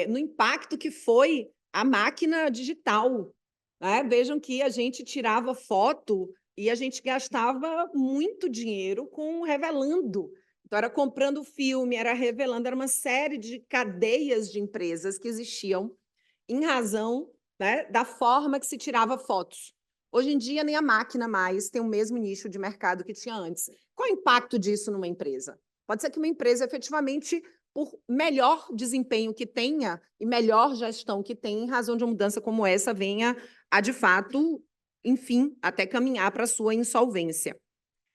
no impacto que foi a máquina digital, né? Vejam que a gente tirava foto e a gente gastava muito dinheiro revelando. Então, era comprando filme, era revelando, era uma série de cadeias de empresas que existiam em razão, né, da forma que se tirava fotos. Hoje em dia, nem a máquina mais tem o mesmo nicho de mercado que tinha antes. Qual é o impacto disso numa empresa? Pode ser que uma empresa, efetivamente, por melhor desempenho que tenha e melhor gestão que tenha, em razão de uma mudança como essa, venha a, de fato, enfim, até caminhar para a sua insolvência.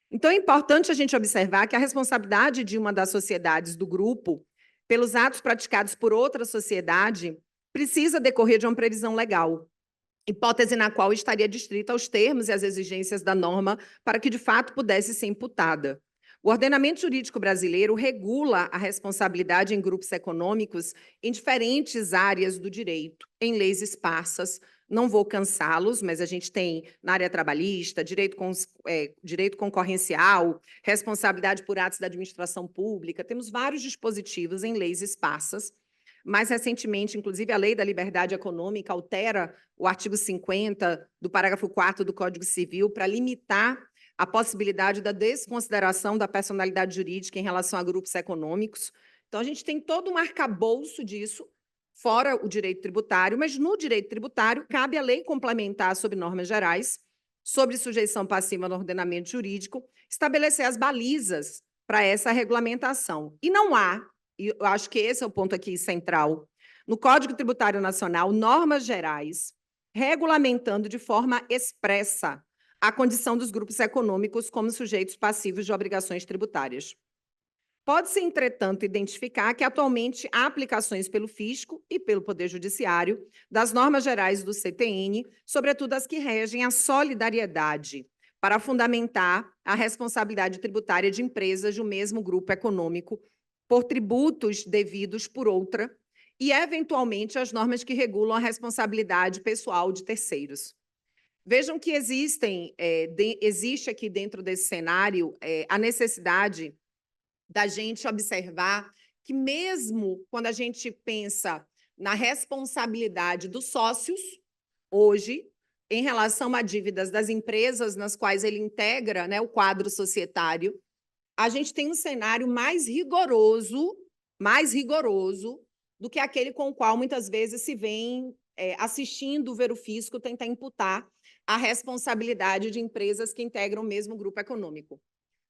Então, é importante a gente observar que a responsabilidade de uma das sociedades do grupo pelos atos praticados por outra sociedade precisa decorrer de uma previsão legal, hipótese na qual estaria distrita aos termos e às exigências da norma para que, de fato, pudesse ser imputada. O ordenamento jurídico brasileiro regula a responsabilidade em grupos econômicos em diferentes áreas do direito, em leis esparsas. Não vou cansá-los, mas a gente tem na área trabalhista, direito concorrencial, responsabilidade por atos da administração pública, temos vários dispositivos em leis esparsas. Mais recentemente, inclusive, a Lei da Liberdade Econômica altera o artigo 50 do parágrafo 4º do Código Civil para limitar a possibilidade da desconsideração da personalidade jurídica em relação a grupos econômicos. Então, a gente tem todo um arcabouço disso, fora o direito tributário, mas no direito tributário cabe a lei complementar sobre normas gerais, sobre sujeição passiva no ordenamento jurídico, estabelecer as balizas para essa regulamentação. E não há, e eu acho que esse é o ponto aqui central, no Código Tributário Nacional, normas gerais regulamentando de forma expressa a condição dos grupos econômicos como sujeitos passivos de obrigações tributárias. Pode-se, entretanto, identificar que atualmente há aplicações pelo fisco e pelo Poder Judiciário das normas gerais do CTN, sobretudo as que regem a solidariedade, para fundamentar a responsabilidade tributária de empresas de um mesmo grupo econômico por tributos devidos por outra e, eventualmente, as normas que regulam a responsabilidade pessoal de terceiros. Vejam que existe aqui dentro desse cenário a necessidade da gente observar que, mesmo quando a gente pensa na responsabilidade dos sócios, hoje, em relação a dívidas das empresas nas quais ele integra, né, o quadro societário, a gente tem um cenário mais rigoroso do que aquele com o qual muitas vezes se vem assistindo o ver o fisco tentar imputar a responsabilidade de empresas que integram o mesmo grupo econômico.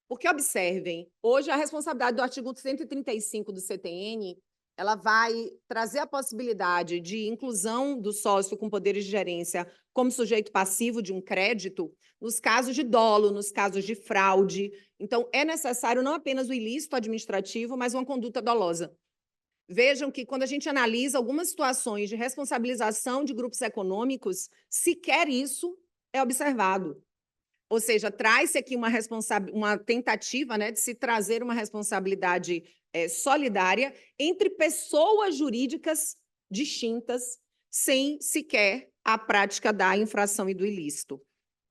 Porque, observem, hoje a responsabilidade do artigo 135 do CTN, ela vai trazer a possibilidade de inclusão do sócio com poderes de gerência como sujeito passivo de um crédito nos casos de dolo, nos casos de fraude. Então, é necessário não apenas o ilícito administrativo, mas uma conduta dolosa. Vejam que, quando a gente analisa algumas situações de responsabilização de grupos econômicos, sequer isso é observado. Ou seja, traz-se aqui uma tentativa, né, de se trazer uma responsabilidade solidária entre pessoas jurídicas distintas, sem sequer a prática da infração e do ilícito.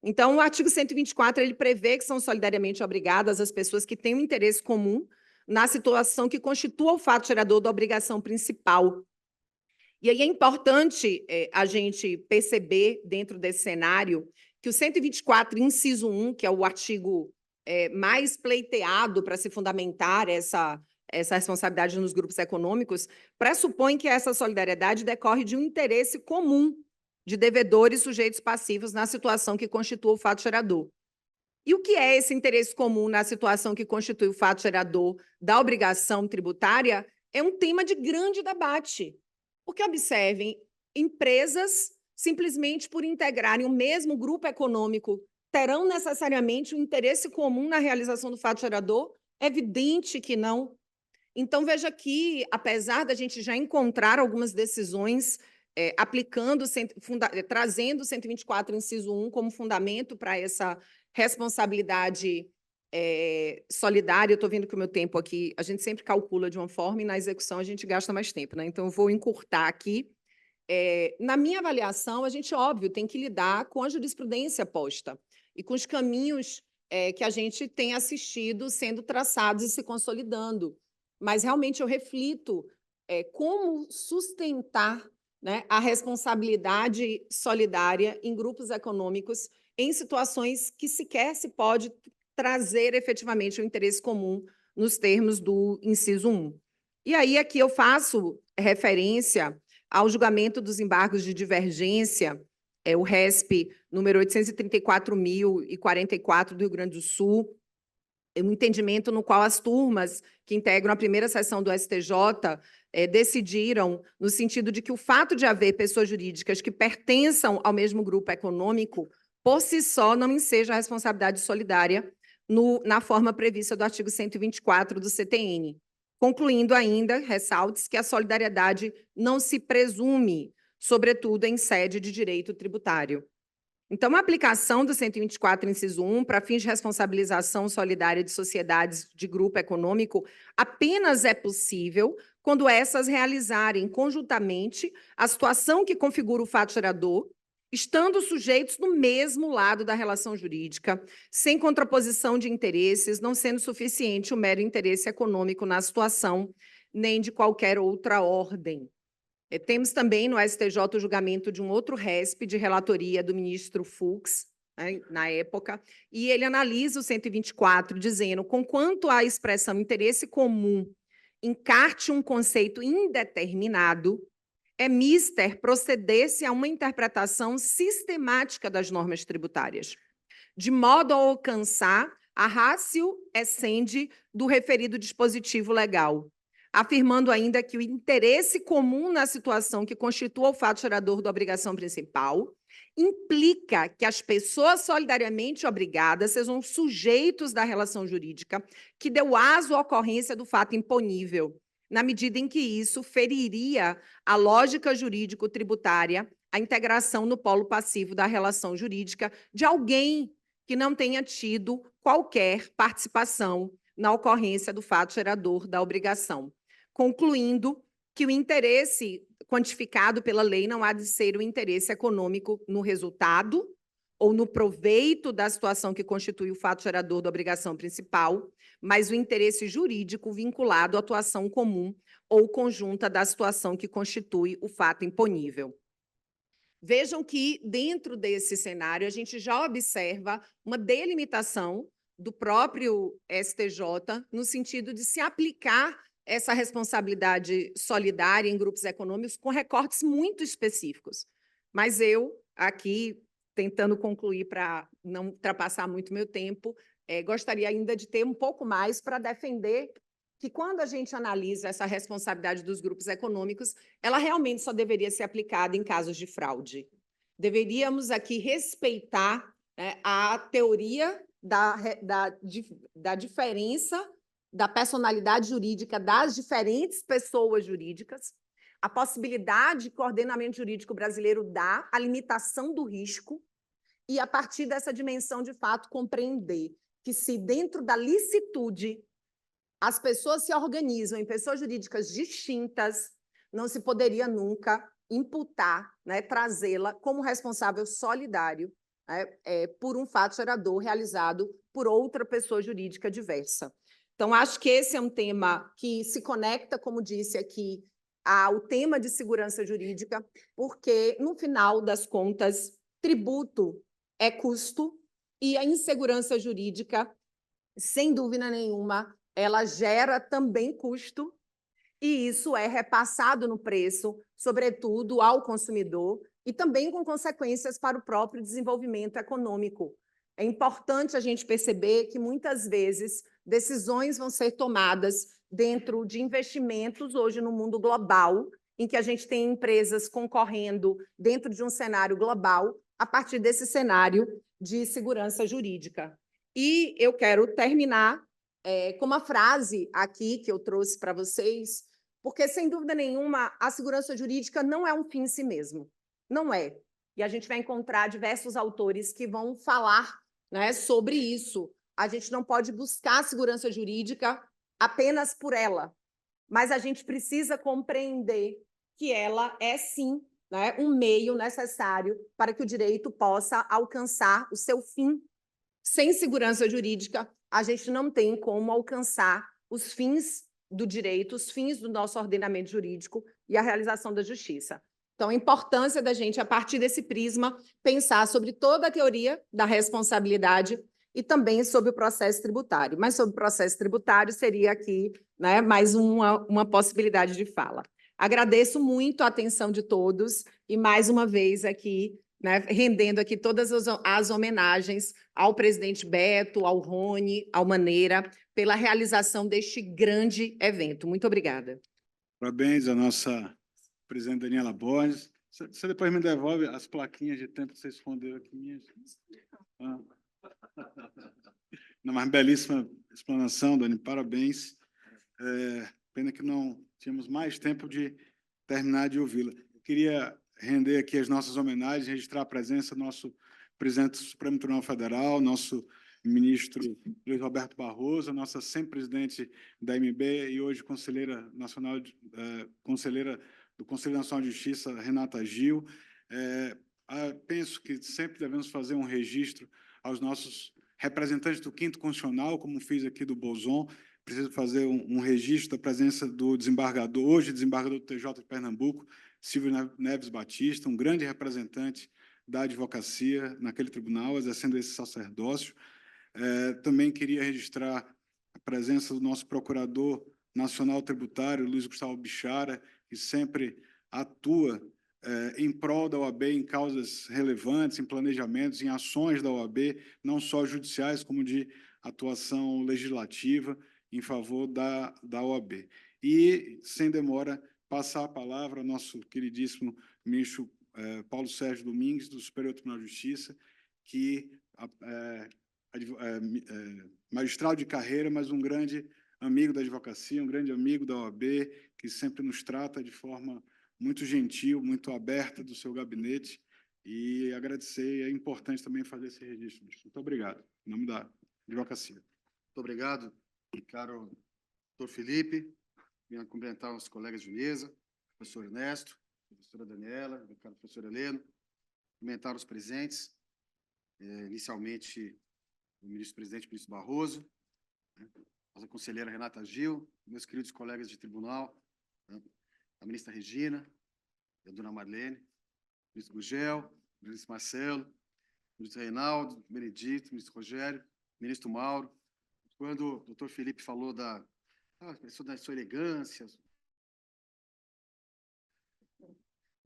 Então, o artigo 124 ele prevê que são solidariamente obrigadas as pessoas que têm um interesse comum na situação que constitua o fato gerador da obrigação principal. E aí é importante a gente perceber, dentro desse cenário, que o 124, inciso 1, que é o artigo mais pleiteado para se fundamentar essa responsabilidade nos grupos econômicos, pressupõe que essa solidariedade decorre de um interesse comum de devedores sujeitos passivos na situação que constitua o fato gerador. E o que é esse interesse comum na situação que constitui o fato gerador da obrigação tributária? É um tema de grande debate. Porque, observem, empresas, simplesmente por integrarem o mesmo grupo econômico, terão necessariamente um interesse comum na realização do fato gerador? É evidente que não. Então, veja que, apesar da gente já encontrar algumas decisões trazendo o 124, inciso 1, como fundamento para essa responsabilidade solidária, eu estou vendo que o meu tempo aqui, a gente sempre calcula de uma forma e na execução a gente gasta mais tempo, né? Então, eu vou encurtar aqui. Na minha avaliação, a gente, óbvio, tem que lidar com a jurisprudência posta e com os caminhos que a gente tem assistido sendo traçados e se consolidando. Mas, realmente, eu reflito como sustentar, né, a responsabilidade solidária em grupos econômicos em situações que sequer se pode trazer efetivamente o interesse comum nos termos do inciso 1. E aí, aqui eu faço referência ao julgamento dos embargos de divergência, o RESP número 834.044 do Rio Grande do Sul, um entendimento no qual as turmas que integram a primeira sessão do STJ decidiram no sentido de que o fato de haver pessoas jurídicas que pertençam ao mesmo grupo econômico, por si só, não enseja a responsabilidade solidária na forma prevista do artigo 124 do CTN. Concluindo ainda, ressalte-se que a solidariedade não se presume, sobretudo em sede de direito tributário. Então, a aplicação do 124, inciso 1, para fins de responsabilização solidária de sociedades de grupo econômico, apenas é possível quando essas realizarem conjuntamente a situação que configura o fato gerador, estando sujeitos no mesmo lado da relação jurídica, sem contraposição de interesses, não sendo suficiente o mero interesse econômico na situação, nem de qualquer outra ordem. Temos também no STJ o julgamento de um outro RESP de relatoria do ministro Fux, né, na época, e ele analisa o 124, dizendo: conquanto a expressão interesse comum encarte um conceito indeterminado, é mister proceder-se a uma interpretação sistemática das normas tributárias, de modo a alcançar a ratio essendi do referido dispositivo legal, afirmando ainda que o interesse comum na situação que constitua o fato gerador da obrigação principal implica que as pessoas solidariamente obrigadas sejam sujeitos da relação jurídica que deu aso à ocorrência do fato imponível, na medida em que isso feriria a lógica jurídico-tributária, a integração no polo passivo da relação jurídica de alguém que não tenha tido qualquer participação na ocorrência do fato gerador da obrigação. Concluindo que o interesse quantificado pela lei não há de ser o interesse econômico no resultado ou no proveito da situação que constitui o fato gerador da obrigação principal, mas o interesse jurídico vinculado à atuação comum ou conjunta da situação que constitui o fato imponível. Vejam que, dentro desse cenário, a gente já observa uma delimitação do próprio STJ, no sentido de se aplicar essa responsabilidade solidária em grupos econômicos com recortes muito específicos. Mas eu, aqui, tentando concluir para não ultrapassar muito meu tempo, gostaria ainda de ter um pouco mais para defender que, quando a gente analisa essa responsabilidade dos grupos econômicos, ela realmente só deveria ser aplicada em casos de fraude. Deveríamos aqui respeitar, né, a teoria da diferença da personalidade jurídica das diferentes pessoas jurídicas, a possibilidade que o ordenamento jurídico brasileiro dá, a limitação do risco, e, a partir dessa dimensão, de fato, compreender que, se dentro da licitude as pessoas se organizam em pessoas jurídicas distintas, não se poderia nunca imputar, né, trazê-la como responsável solidário, né, por um fato gerador realizado por outra pessoa jurídica diversa. Então, acho que esse é um tema que se conecta, como disse aqui, ao tema de segurança jurídica, porque, no final das contas, tributo é custo e a insegurança jurídica, sem dúvida nenhuma, ela gera também custo, e isso é repassado no preço, sobretudo ao consumidor, e também com consequências para o próprio desenvolvimento econômico. É importante a gente perceber que, muitas vezes, decisões vão ser tomadas dentro de investimentos, hoje no mundo global, em que a gente tem empresas concorrendo dentro de um cenário global, a partir desse cenário de segurança jurídica. E eu quero terminar com uma frase aqui que eu trouxe para vocês, porque, sem dúvida nenhuma, a segurança jurídica não é um fim em si mesmo. Não é. E a gente vai encontrar diversos autores que vão falar, né, sobre isso. A gente não pode buscar a segurança jurídica apenas por ela, mas a gente precisa compreender que ela é, sim, né, um meio necessário para que o direito possa alcançar o seu fim. Sem segurança jurídica, a gente não tem como alcançar os fins do direito, os fins do nosso ordenamento jurídico e a realização da justiça. Então, a importância da gente, a partir desse prisma, pensar sobre toda a teoria da responsabilidade e também sobre o processo tributário. Mas sobre o processo tributário seria aqui, né, mais uma possibilidade de fala. Agradeço muito a atenção de todos e, mais uma vez, aqui, né, rendendo aqui todas as homenagens ao presidente Beto, ao Rony, ao Maneira, pela realização deste grande evento. Muito obrigada. Parabéns à nossa presidente Daniela Borges. Você depois me devolve as plaquinhas de tempo que você escondeu aqui. Ah. Não, mas belíssima explanação, Dani, parabéns. Pena que não tínhamos mais tempo de terminar de ouvi-la. Queria render aqui as nossas homenagens, registrar a presença do nosso presidente do Supremo Tribunal Federal, nosso ministro Luiz Roberto Barroso, a nossa sempre presidente da MB e hoje conselheira nacional, conselheira do Conselho Nacional de Justiça, Renata Gil. Penso que sempre devemos fazer um registro aos nossos representantes do Quinto Constitucional, como fiz aqui do Bolzon. Preciso fazer um registro da presença do desembargador, hoje desembargador do TJ de Pernambuco, Silvio Neves Batista, um grande representante da advocacia naquele tribunal, exercendo esse sacerdócio. Também queria registrar a presença do nosso procurador nacional tributário, Luiz Gustavo Bichara, que sempre atua em prol da OAB em causas relevantes, em planejamentos, em ações da OAB, não só judiciais, como de atuação legislativa em favor da OAB. E, sem demora, passar a palavra ao nosso queridíssimo ministro Paulo Sérgio Domingues, do Superior Tribunal de Justiça, que magistrado de carreira, mas um grande amigo da advocacia, um grande amigo da OAB, que sempre nos trata de forma muito gentil, muito aberta do seu gabinete, e agradecer, é importante também fazer esse registro. Muito obrigado, em nome da advocacia. Muito obrigado, caro doutor Felipe. Venho cumprimentar os colegas de mesa, professor Ernesto, professora Daniela, caro professor Heleno, cumprimentar os presentes, inicialmente o ministro-presidente, ministro Barroso, né, nossa conselheira Renata Gil, meus queridos colegas de tribunal, né, a ministra Regina, a dona Marlene, o ministro Gugel, o ministro Marcelo, o ministro Reinaldo, o Benedito, o ministro Rogério, o ministro Mauro. Quando o doutor Felipe falou da sua elegância...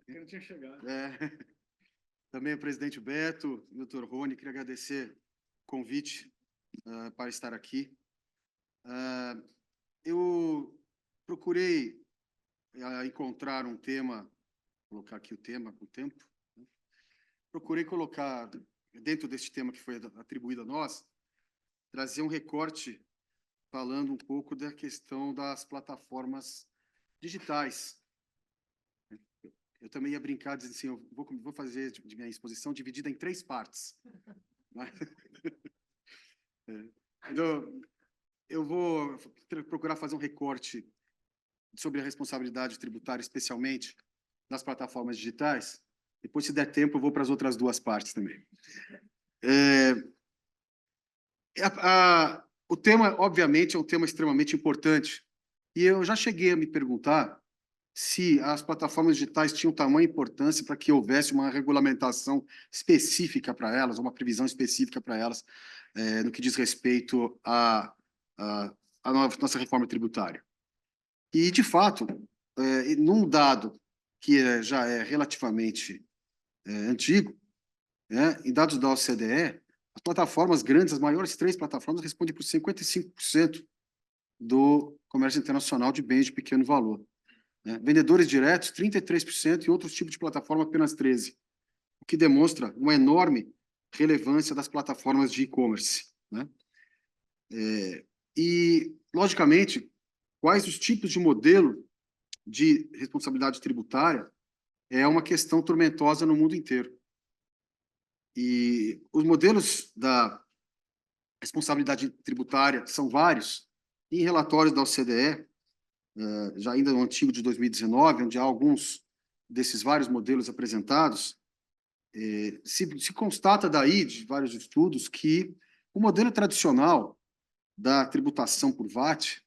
Eu não tinha chegado. Também o presidente Beto, o doutor Rony, queria agradecer o convite para estar aqui. Eu procurei encontrar um tema, vou colocar aqui o tempo, né? Procurei colocar, dentro desse tema que foi atribuído a nós, trazer um recorte falando um pouco da questão das plataformas digitais. Eu também ia brincar, dizendo assim, eu vou fazer de minha exposição dividida em 3 partes. Então, eu vou procurar fazer um recorte sobre a responsabilidade tributária, especialmente nas plataformas digitais. Depois, se der tempo, eu vou para as outras 2 partes também. O tema, obviamente, é um tema extremamente importante. E eu já cheguei a me perguntar se as plataformas digitais tinham tamanha importância para que houvesse uma regulamentação específica para elas, uma previsão específica para elas, no que diz respeito à nossa reforma tributária. E, de fato, num dado que já é relativamente antigo, em dados da OCDE, as plataformas grandes, as maiores 3 plataformas, respondem por 55% do comércio internacional de bens de pequeno valor. Vendedores diretos, 33%, e outros tipos de plataforma, apenas 13%, o que demonstra uma enorme relevância das plataformas de e-commerce. E, logicamente, quais os tipos de modelo de responsabilidade tributária é uma questão tormentosa no mundo inteiro. E os modelos da responsabilidade tributária são vários. Em relatórios da OCDE, já ainda no antigo de 2019, onde há alguns desses vários modelos apresentados, se constata daí, de vários estudos, que o modelo tradicional da tributação por VAT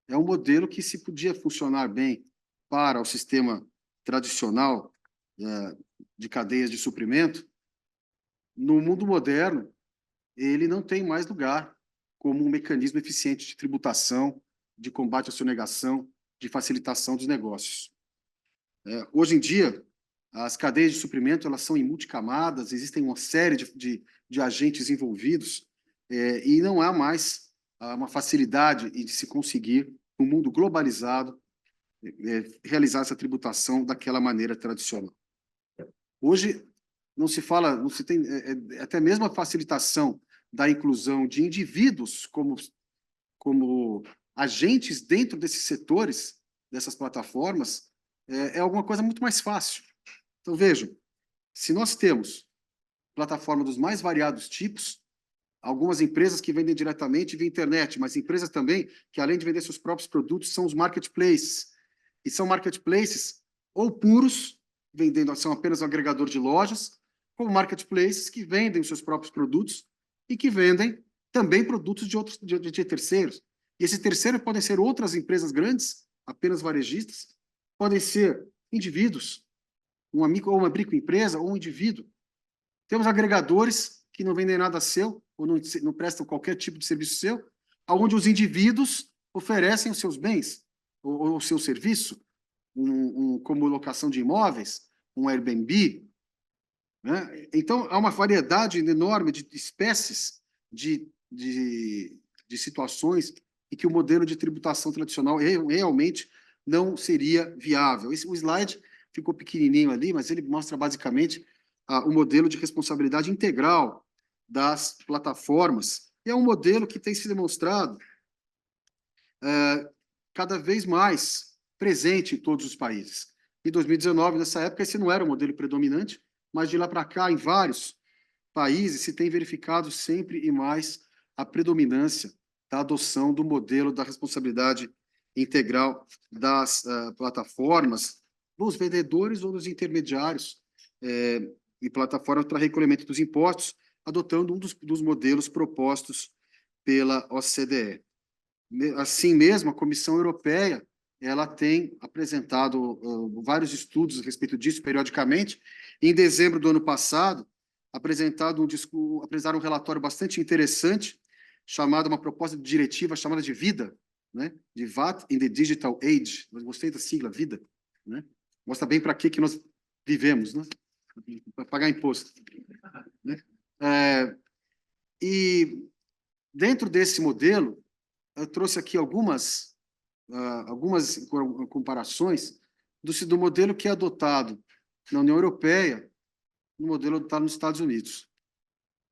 é um modelo que, se podia funcionar bem para o sistema tradicional de cadeias de suprimento, no mundo moderno, ele não tem mais lugar como um mecanismo eficiente de tributação, de combate à sonegação, de facilitação dos negócios. Hoje em dia, as cadeias de suprimento elas são em multicamadas, existem uma série de agentes envolvidos, e não há mais uma facilidade de se conseguir, no mundo globalizado, realizar essa tributação daquela maneira tradicional. Hoje, não se fala, não se tem, até mesmo a facilitação da inclusão de indivíduos como agentes dentro desses setores, dessas plataformas, é alguma coisa muito mais fácil. Então, vejam, se nós temos plataformas dos mais variados tipos, algumas empresas que vendem diretamente via internet, mas empresas também que, além de vender seus próprios produtos, são os marketplaces. E são marketplaces ou puros, são apenas um agregador de lojas, como marketplaces que vendem os seus próprios produtos e que vendem também produtos de terceiros. E esses terceiros podem ser outras empresas grandes, apenas varejistas, podem ser indivíduos, ou uma microempresa, ou um indivíduo. Temos agregadores que não vendem nada seu, ou não prestam qualquer tipo de serviço seu, onde os indivíduos oferecem os seus bens, ou o seu serviço, como locação de imóveis, um Airbnb. Então, há uma variedade enorme de espécies de situações em que o modelo de tributação tradicional realmente não seria viável. O slide ficou pequenininho ali, mas ele mostra basicamente o modelo de responsabilidade integral das plataformas. E é um modelo que tem se demonstrado cada vez mais presente em todos os países. Em 2019, nessa época, esse não era o modelo predominante, mas de lá para cá, em vários países, se tem verificado sempre e mais a predominância da adoção do modelo da responsabilidade integral das plataformas, dos vendedores ou dos intermediários e plataformas para recolhimento dos impostos, adotando um dos modelos propostos pela OCDE. Assim mesmo, a Comissão Europeia ela tem apresentado vários estudos a respeito disso periodicamente. Em dezembro do ano passado, apresentaram um relatório bastante interessante, chamado uma proposta de diretiva chamada de VIDA, né? De VAT in the Digital Age. Eu gostei da sigla, VIDA, né? Mostra bem para que nós vivemos, né? Para pagar imposto, né? E dentro desse modelo, eu trouxe aqui algumas comparações do modelo que é adotado na União Europeia e no modelo adotado nos Estados Unidos.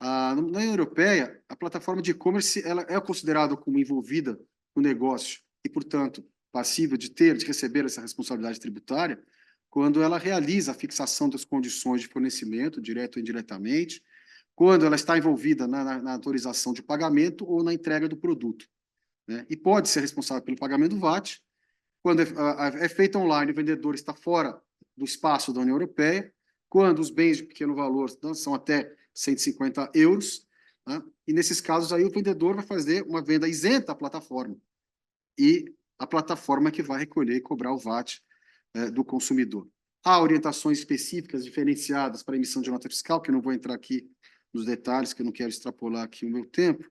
Na União Europeia, a plataforma de e-commerce ela é considerada como envolvida no negócio e, portanto, passível de receber essa responsabilidade tributária quando ela realiza a fixação das condições de fornecimento, direto ou indiretamente, quando ela está envolvida na autorização de pagamento ou na entrega do produto, né? E pode ser responsável pelo pagamento do VAT. Quando é feito online, o vendedor está fora do espaço da União Europeia. Quando os bens de pequeno valor são até 150 euros, né? E nesses casos aí o vendedor vai fazer uma venda isenta à plataforma. E a plataforma é que vai recolher e cobrar o VAT do consumidor. Há orientações específicas diferenciadas para a emissão de nota fiscal, que eu não vou entrar aqui nos detalhes, que eu não quero extrapolar aqui o meu tempo.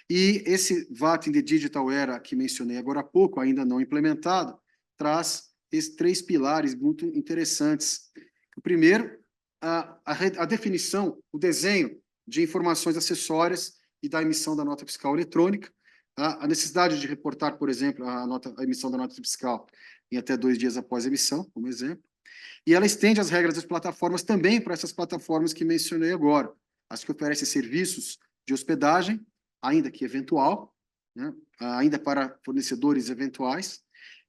E esse VAT in the Digital Era, que mencionei agora há pouco, ainda não implementado, traz esses 3 pilares muito interessantes. O primeiro, a definição, o desenho de informações acessórias e da emissão da nota fiscal eletrônica, a necessidade de reportar, por exemplo, a emissão da nota fiscal em até 2 dias após a emissão, como exemplo. E ela estende as regras das plataformas também para essas plataformas que mencionei agora, as que oferecem serviços de hospedagem, ainda que eventual, né? Ainda para fornecedores eventuais,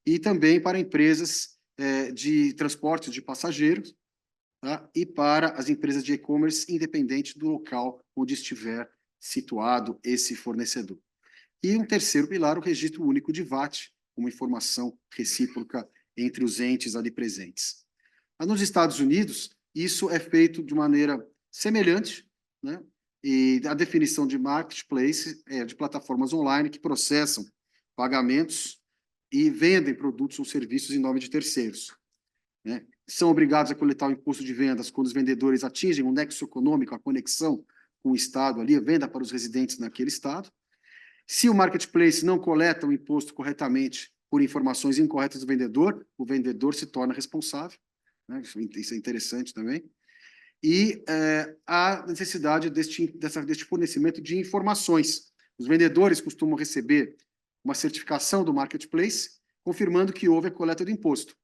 e também para empresas de transporte de passageiros, tá? E para as empresas de e-commerce, independente do local onde estiver situado esse fornecedor. E um terceiro pilar, o registro único de VAT, uma informação recíproca entre os entes ali presentes. Nos Estados Unidos, isso é feito de maneira semelhante, né? E a definição de marketplace é de plataformas online que processam pagamentos e vendem produtos ou serviços em nome de terceiros, né? São obrigados a coletar o imposto de vendas quando os vendedores atingem um nexo econômico, a conexão com o Estado ali, a venda para os residentes naquele Estado. Se o marketplace não coleta o imposto corretamente por informações incorretas do vendedor, o vendedor se torna responsável, né? Isso é interessante também. E a necessidade deste fornecimento de informações. Os vendedores costumam receber uma certificação do marketplace, confirmando que houve a coleta do imposto,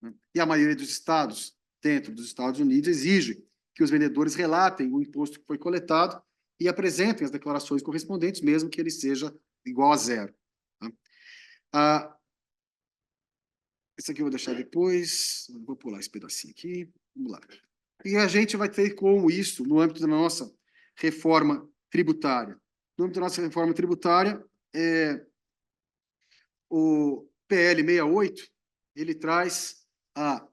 né? E a maioria dos estados, dentro dos Estados Unidos, exige que os vendedores relatem o imposto que foi coletado e apresentem as declarações correspondentes, mesmo que ele seja igual a zero, tá? Esse aqui eu vou deixar depois, vou pular esse pedacinho aqui, vamos lá. E a gente vai ter como isso no âmbito da nossa reforma tributária. No âmbito da nossa reforma tributária, o PL 68, ele traz a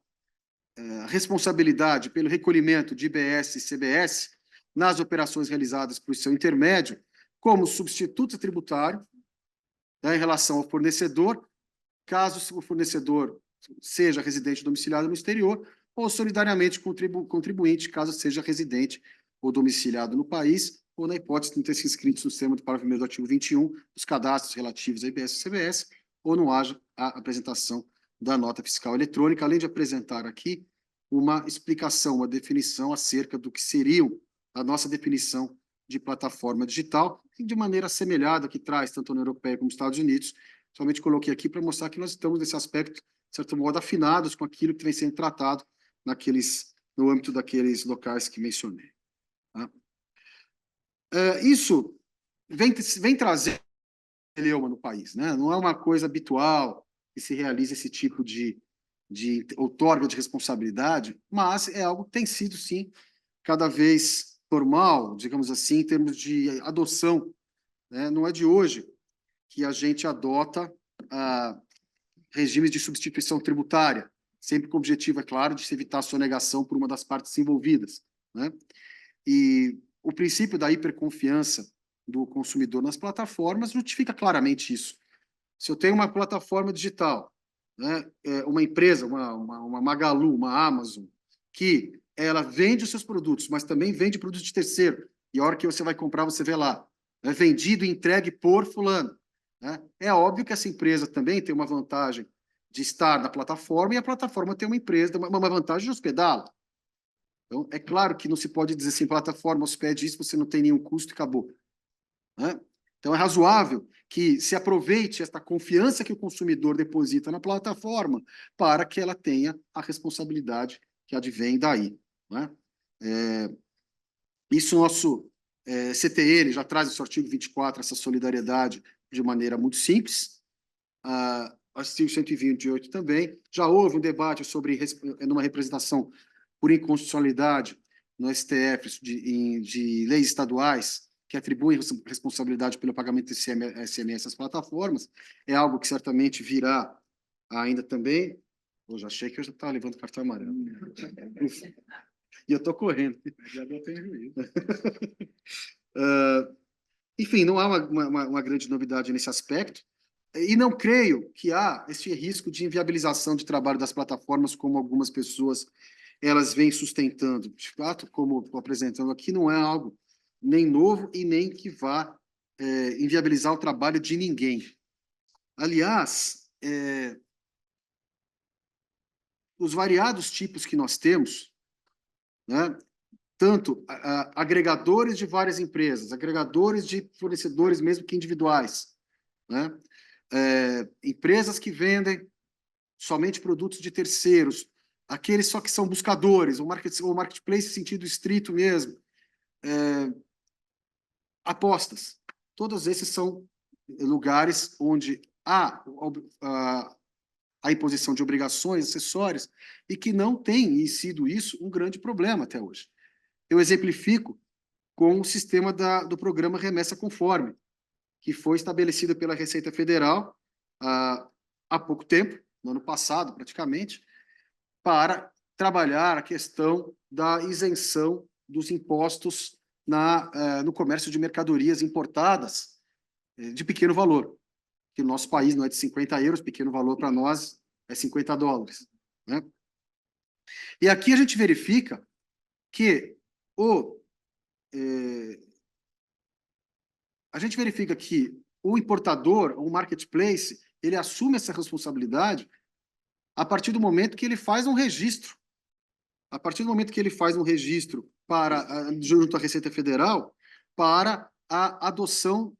responsabilidade pelo recolhimento de IBS e CBS nas operações realizadas por seu intermédio como substituto tributário, né, em relação ao fornecedor, caso o fornecedor seja residente domiciliado no exterior, ou solidariamente contribuinte, caso seja residente ou domiciliado no país, ou na hipótese de não ter se inscrito no sistema do parágrafo 1º do artigo 21, dos cadastros relativos a IBS e CBS, ou não haja a apresentação da nota fiscal eletrônica, além de apresentar aqui uma explicação, uma definição acerca do que seria a nossa definição de plataforma digital, e de maneira assemelhada que traz tanto a União Europeia como os Estados Unidos. Somente coloquei aqui para mostrar que nós estamos, nesse aspecto, de certo modo, afinados com aquilo que vem sendo tratado no âmbito daqueles locais que mencionei, tá? Isso vem trazer celeuma no país, né? Não é uma coisa habitual que se realiza esse tipo de outorga de responsabilidade, mas é algo que tem sido, sim, cada vez normal, digamos assim, em termos de adoção, né? Não é de hoje que a gente adota regimes de substituição tributária, sempre com o objetivo, é claro, de se evitar a sonegação por uma das partes envolvidas, né? E o princípio da hiperconfiança do consumidor nas plataformas justifica claramente isso. Se eu tenho uma plataforma digital, né, uma empresa, uma Magalu, uma Amazon, que ela vende os seus produtos, mas também vende produtos de terceiro, e a hora que você vai comprar, você vê lá, né, vendido e entregue por fulano. Né? É óbvio que essa empresa também tem uma vantagem de estar na plataforma, e a plataforma tem uma vantagem de hospedá-la. Então, é claro que não se pode dizer assim, plataforma hospede isso, você não tem nenhum custo e acabou. Né? Então, é razoável que se aproveite esta confiança que o consumidor deposita na plataforma para que ela tenha a responsabilidade que advém daí. Né? Isso nosso CTN já traz esse artigo 24, essa solidariedade de maneira muito simples. Artigo 128 também. Já houve um debate sobre numa representação por inconstitucionalidade no STF de leis estaduais que atribuem responsabilidade pelo pagamento de SMS às plataformas. É algo que certamente virá ainda também. Eu já achei que eu já estava levando cartão amarelo. E eu estou correndo. Já deu prejuízo. Enfim, não há uma grande novidade nesse aspecto. E não creio que há esse risco de inviabilização de trabalho das plataformas, como algumas pessoas elas vêm sustentando. De fato, como estou apresentando aqui, não é algo nem novo e nem que vá inviabilizar o trabalho de ninguém. Aliás, os variados tipos que nós temos, né, tanto agregadores de várias empresas, agregadores de fornecedores mesmo que individuais, né, empresas que vendem somente produtos de terceiros, aqueles só que são buscadores, o marketplace em sentido estrito mesmo, apostas. Todos esses são lugares onde há a imposição de obrigações acessórias e que não tem sido isso um grande problema até hoje. Eu exemplifico com o sistema do programa Remessa Conforme, que foi estabelecido pela Receita Federal há pouco tempo, no ano passado praticamente, para trabalhar a questão da isenção dos impostos no comércio de mercadorias importadas de pequeno valor, que o nosso país não é de 50 euros, pequeno valor para nós é 50 dólares. Né? E aqui a gente verifica que o importador, o marketplace, ele assume essa responsabilidade a partir do momento que ele faz um registro. A partir do momento que ele faz um registro junto à Receita Federal para a adoção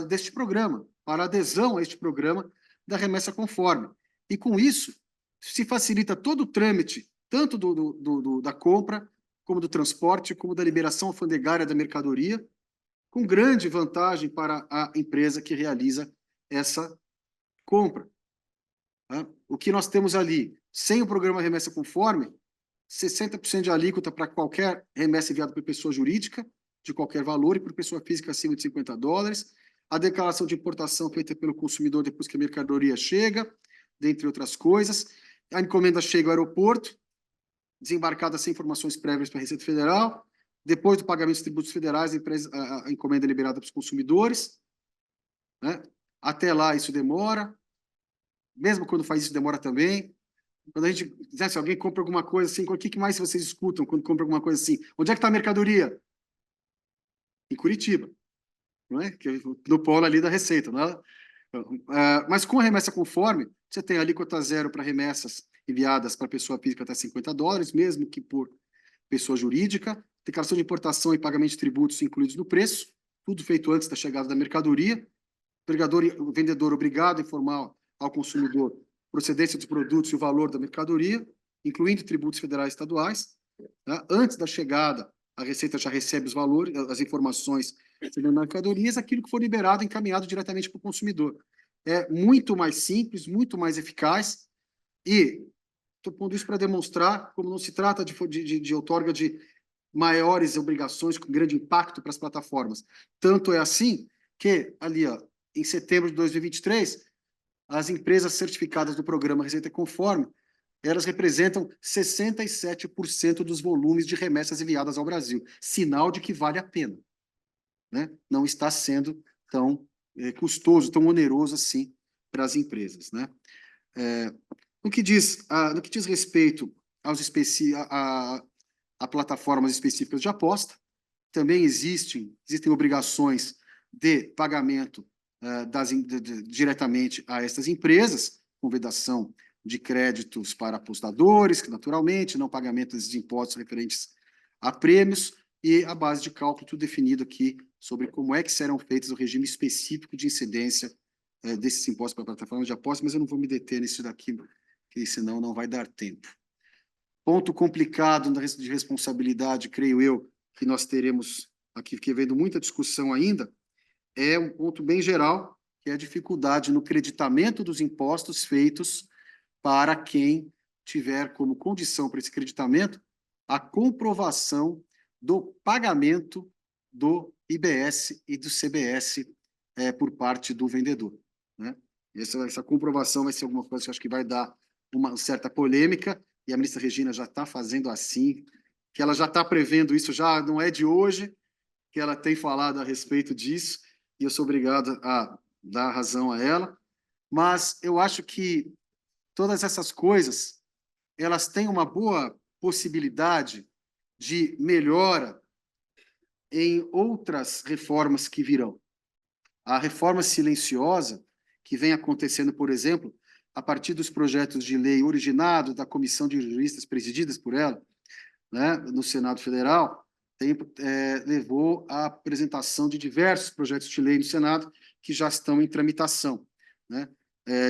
deste programa, para a adesão a este programa da remessa conforme. E com isso, se facilita todo o trâmite, tanto da compra, como do transporte, como da liberação alfandegária da mercadoria, com grande vantagem para a empresa que realiza essa compra. O que nós temos ali, sem o programa Remessa Conforme, 60% de alíquota para qualquer remessa enviada por pessoa jurídica, de qualquer valor, e por pessoa física acima de 50 dólares, a declaração de importação feita pelo consumidor depois que a mercadoria chega, dentre outras coisas, a encomenda chega ao aeroporto, desembarcada sem informações prévias para a Receita Federal, depois do pagamento dos tributos federais, a encomenda é liberada para os consumidores, né? Até lá isso demora, mesmo quando faz isso demora também. Quando a gente, se alguém compra alguma coisa assim, o que mais vocês escutam quando compra alguma coisa assim? Onde é que está a mercadoria? Em Curitiba, não é? No polo ali da Receita, não é? Mas com a remessa conforme, você tem alíquota zero para remessas enviadas para pessoa física até 50 dólares, mesmo que por pessoa jurídica, declaração de importação e pagamento de tributos incluídos no preço, tudo feito antes da chegada da mercadoria, o vendedor obrigado a informar ao consumidor procedência dos produtos e o valor da mercadoria, incluindo tributos federais e estaduais. Né? Antes da chegada, a Receita já recebe os valores, as informações sobre mercadorias, aquilo que for liberado encaminhado diretamente para o consumidor. É muito mais simples, muito mais eficaz, e estou pondo isso para demonstrar como não se trata de outorga de maiores obrigações com grande impacto para as plataformas. Tanto é assim que, ali, ó, em setembro de 2023, as empresas certificadas do programa Receita Conforme, elas representam 67% dos volumes de remessas enviadas ao Brasil. Sinal de que vale a pena. Né? Não está sendo tão custoso, tão oneroso assim para as empresas, né? No que diz respeito a plataformas específicas de aposta, também existem obrigações de pagamento diretamente a essas empresas, com vedação de créditos para apostadores, que naturalmente, não pagamento de impostos referentes a prêmios, e a base de cálculo tudo definido aqui sobre como é que serão feitos o regime específico de incidência desses impostos para a plataforma de apostas, mas eu não vou me deter nisso daqui, porque senão não vai dar tempo. Ponto complicado de responsabilidade, creio eu, que nós teremos aqui, que vendo muita discussão ainda, é um ponto bem geral, que é a dificuldade no creditamento dos impostos feitos para quem tiver como condição para esse creditamento a comprovação do pagamento do IBS e do CBS por parte do vendedor, né? Essa comprovação vai ser alguma coisa que eu acho que vai dar uma certa polêmica, e a ministra Regina já está fazendo assim, que ela já está prevendo isso, já não é de hoje, que ela tem falado a respeito disso, e eu sou obrigado a dar razão a ela, mas eu acho que todas essas coisas, elas têm uma boa possibilidade de melhora em outras reformas que virão. A reforma silenciosa, que vem acontecendo, por exemplo, a partir dos projetos de lei originados da comissão de juristas presididas por ela, né, no Senado Federal, levou à apresentação de diversos projetos de lei no Senado que já estão em tramitação, né?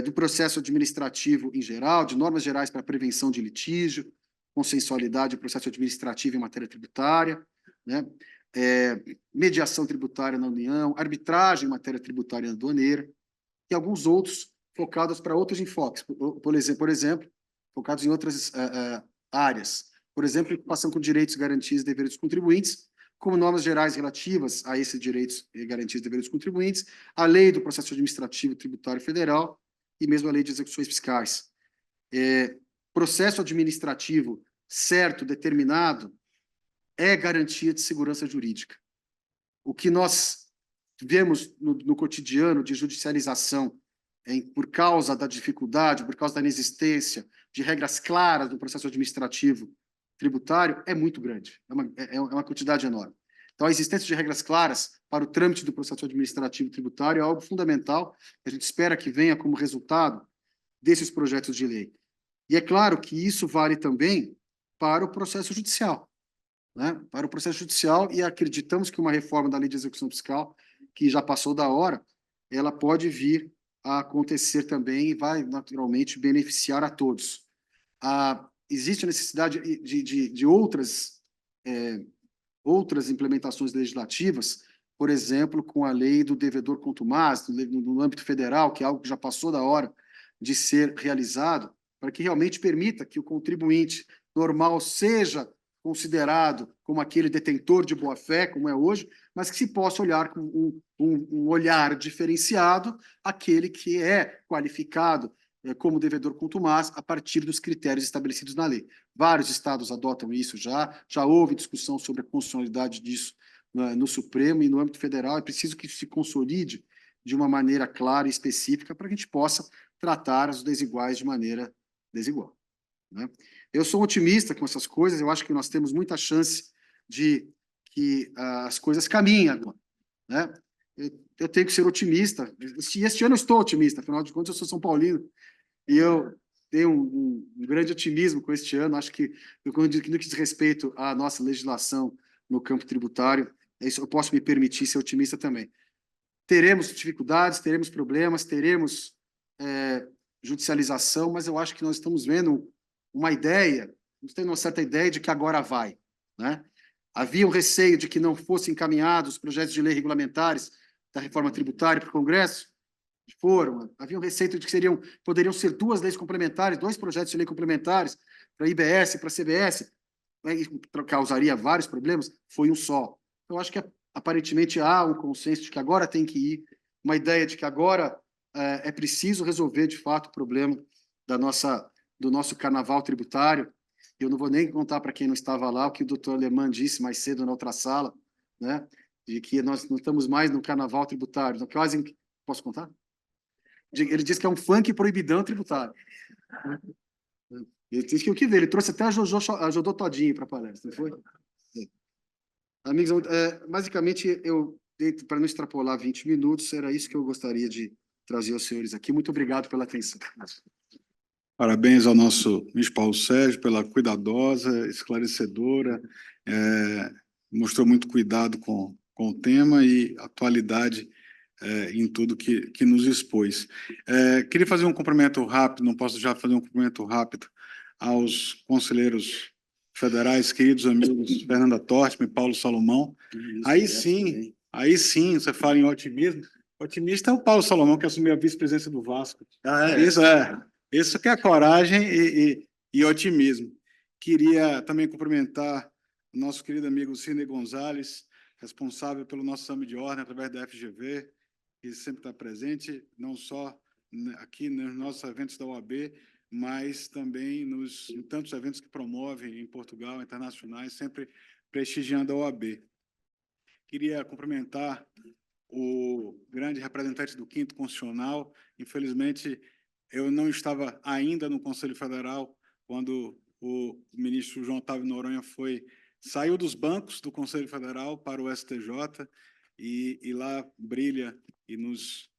Do processo administrativo em geral, de normas gerais para a prevenção de litígio, consensualidade do processo administrativo em matéria tributária, né? Mediação tributária na União, arbitragem em matéria tributária aduaneira, e alguns outros focados para outros enfoques, por exemplo, focados em outras áreas. Por exemplo, preocupação com direitos, garantias e deveres dos contribuintes, como normas gerais relativas a esses direitos, garantias e deveres dos contribuintes, a lei do processo administrativo tributário federal e mesmo a lei de execuções fiscais. Processo administrativo certo, determinado, é garantia de segurança jurídica. O que nós vemos no cotidiano de judicialização, por causa da dificuldade, por causa da inexistência de regras claras do processo administrativo tributário, é muito grande, é uma quantidade enorme. Então, a existência de regras claras para o trâmite do processo administrativo tributário é algo fundamental, que a gente espera que venha como resultado desses projetos de lei. E é claro que isso vale também para o processo judicial, né? Para o processo judicial, e acreditamos que uma reforma da lei de execução fiscal, que já passou da hora, ela pode vir a acontecer também e vai, naturalmente, beneficiar a todos. Existe a necessidade de outras implementações legislativas, por exemplo, com a lei do devedor contumaz, no âmbito federal, que é algo que já passou da hora de ser realizado, para que realmente permita que o contribuinte normal seja considerado como aquele detentor de boa-fé, como é hoje, mas que se possa olhar com um olhar diferenciado aquele que é qualificado como devedor contumaz a partir dos critérios estabelecidos na lei. Vários estados adotam isso já houve discussão sobre a constitucionalidade disso no Supremo e no âmbito federal. É preciso que isso se consolide de uma maneira clara e específica para que a gente possa tratar os desiguais de maneira desigual, né? Eu sou otimista com essas coisas, eu acho que nós temos muita chance de que as coisas caminhem agora, né? Eu tenho que ser otimista, e este ano eu estou otimista, afinal de contas eu sou São Paulino, e eu tenho um grande otimismo com este ano. Acho que, no que diz respeito à nossa legislação no campo tributário, eu posso me permitir ser otimista também. Teremos dificuldades, teremos problemas, teremos judicialização, mas eu acho que nós estamos vendo uma ideia, estamos tendo uma certa ideia de que agora vai, né? Havia um receio de que não fossem encaminhados os projetos de lei regulamentares da reforma tributária para o Congresso. Havia um receio de que poderiam ser duas leis complementares, dois projetos de lei complementares para a IBS e para a CBS, né, e causaria vários problemas. Foi um só. Eu acho que aparentemente há um consenso de que agora tem que ir, uma ideia de que agora é preciso resolver de fato o problema do nosso carnaval tributário. Eu não vou nem contar para quem não estava lá o que o doutor Alemã disse mais cedo na outra sala, né, de que nós não estamos mais no carnaval tributário. Então, quase... Posso contar? Ele disse que é um funk proibidão tributário. Ele disse que o que vê, ele trouxe até a Jodô Todinho para a palestra, não foi? Amigos, basicamente, para não extrapolar 20 minutos, era isso que eu gostaria de trazer aos senhores aqui. Muito obrigado pela atenção. Parabéns ao nosso ministro Paulo Sérgio pela cuidadosa, esclarecedora, mostrou muito cuidado com o tema e atualidade em tudo que nos expôs. Queria fazer um cumprimento rápido, não posso já fazer um cumprimento rápido aos conselheiros federais, queridos amigos Fernanda Tortman e Paulo Salomão. Aí sim, você fala em otimismo. Otimista é o Paulo Salomão, que assumiu a vice-presidência do Vasco. Isso que é coragem e otimismo. Queria também cumprimentar o nosso querido amigo Sidney Gonzalez, responsável pelo nosso exame de ordem através da FGV, que sempre está presente, não só aqui nos nossos eventos da OAB, mas também em tantos eventos que promove em Portugal, internacionais, sempre prestigiando a OAB. Queria cumprimentar o grande representante do 5º Constitucional. Infelizmente, eu não estava ainda no Conselho Federal quando o ministro João Otávio Noronha saiu dos bancos do Conselho Federal para o STJ e lá brilha e nos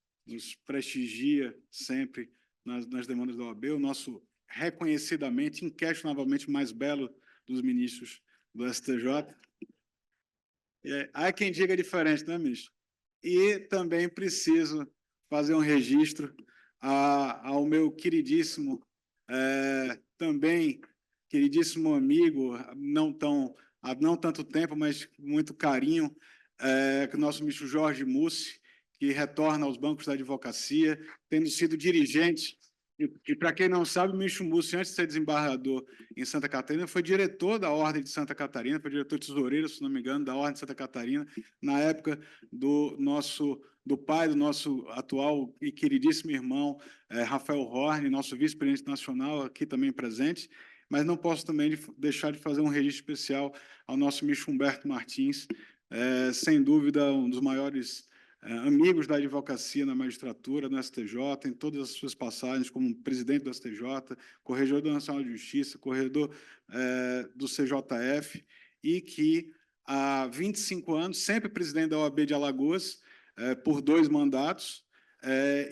prestigia sempre nas demandas da OAB, o nosso reconhecidamente, inquestionavelmente mais belo dos ministros do STJ. Há quem diga diferente, né, ministro? E também preciso fazer um registro ao meu queridíssimo, também queridíssimo amigo, há não tanto tempo, mas muito carinho, o nosso ministro Jorge Mussi, que retorna aos bancos da advocacia, tendo sido dirigente. E para quem não sabe, o ministro Mussi, antes de ser desembargador em Santa Catarina, foi diretor da Ordem de Santa Catarina, foi diretor tesoureiro, se não me engano, da Ordem de Santa Catarina, na época do pai do nosso atual e queridíssimo irmão, Rafael Horn, nosso vice-presidente nacional, aqui também presente, mas não posso também deixar de fazer um registro especial ao nosso ministro Humberto Martins, sem dúvida um dos maiores amigos da advocacia na magistratura, no STJ, em todas as suas passagens como presidente do STJ, corregedor nacional de justiça, corregedor do CJF, e que há 25 anos, sempre presidente da OAB de Alagoas, por 2 mandatos,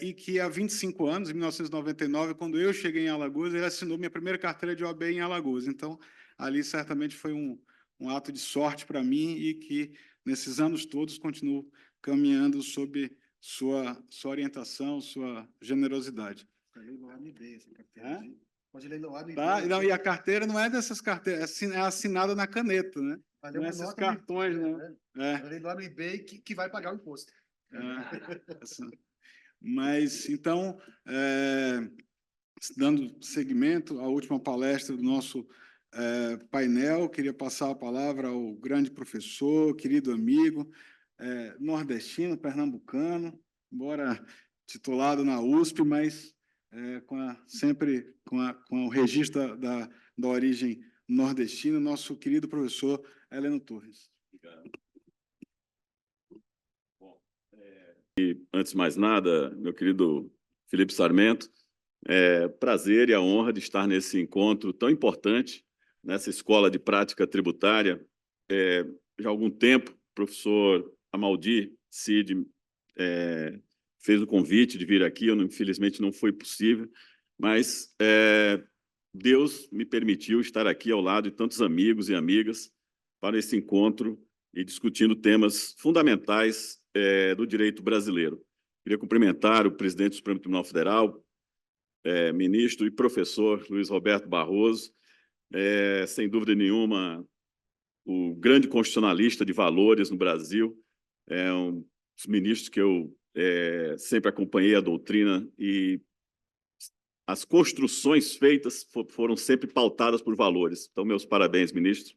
e que há 25 anos, em 1999, quando eu cheguei em Alagoas, ele assinou minha primeira carteira de OAB em Alagoas. Então, ali certamente foi um ato de sorte para mim e que, nesses anos todos, continuo caminhando sob sua orientação, sua generosidade. Pode leiloar no eBay. Tá? Não, e a carteira não é dessas carteiras, é assinada na caneta, né? Não é esses cartões, né? Leiloar no eBay que vai pagar o imposto. Mas, então, dando seguimento à última palestra do nosso painel, queria passar a palavra ao grande professor, querido amigo, nordestino, pernambucano, embora titulado na USP, mas sempre com o registro da origem nordestina, nosso querido professor Heleno Torres. Obrigado. Bom, antes de mais nada, meu querido Felipe Sarmento, prazer e a honra de estar nesse encontro tão importante, nessa escola de prática tributária. Já há algum tempo, o professor Amaldi Cid fez o convite de vir aqui, infelizmente não foi possível, mas Deus me permitiu estar aqui ao lado de tantos amigos e amigas para esse encontro e discutindo temas fundamentais do direito brasileiro. Queria cumprimentar o presidente do Supremo Tribunal Federal, ministro e professor Luiz Roberto Barroso, sem dúvida nenhuma, o grande constitucionalista de valores no Brasil, um dos ministros que eu sempre acompanhei a doutrina e as construções feitas foram sempre pautadas por valores. Então, meus parabéns, ministro.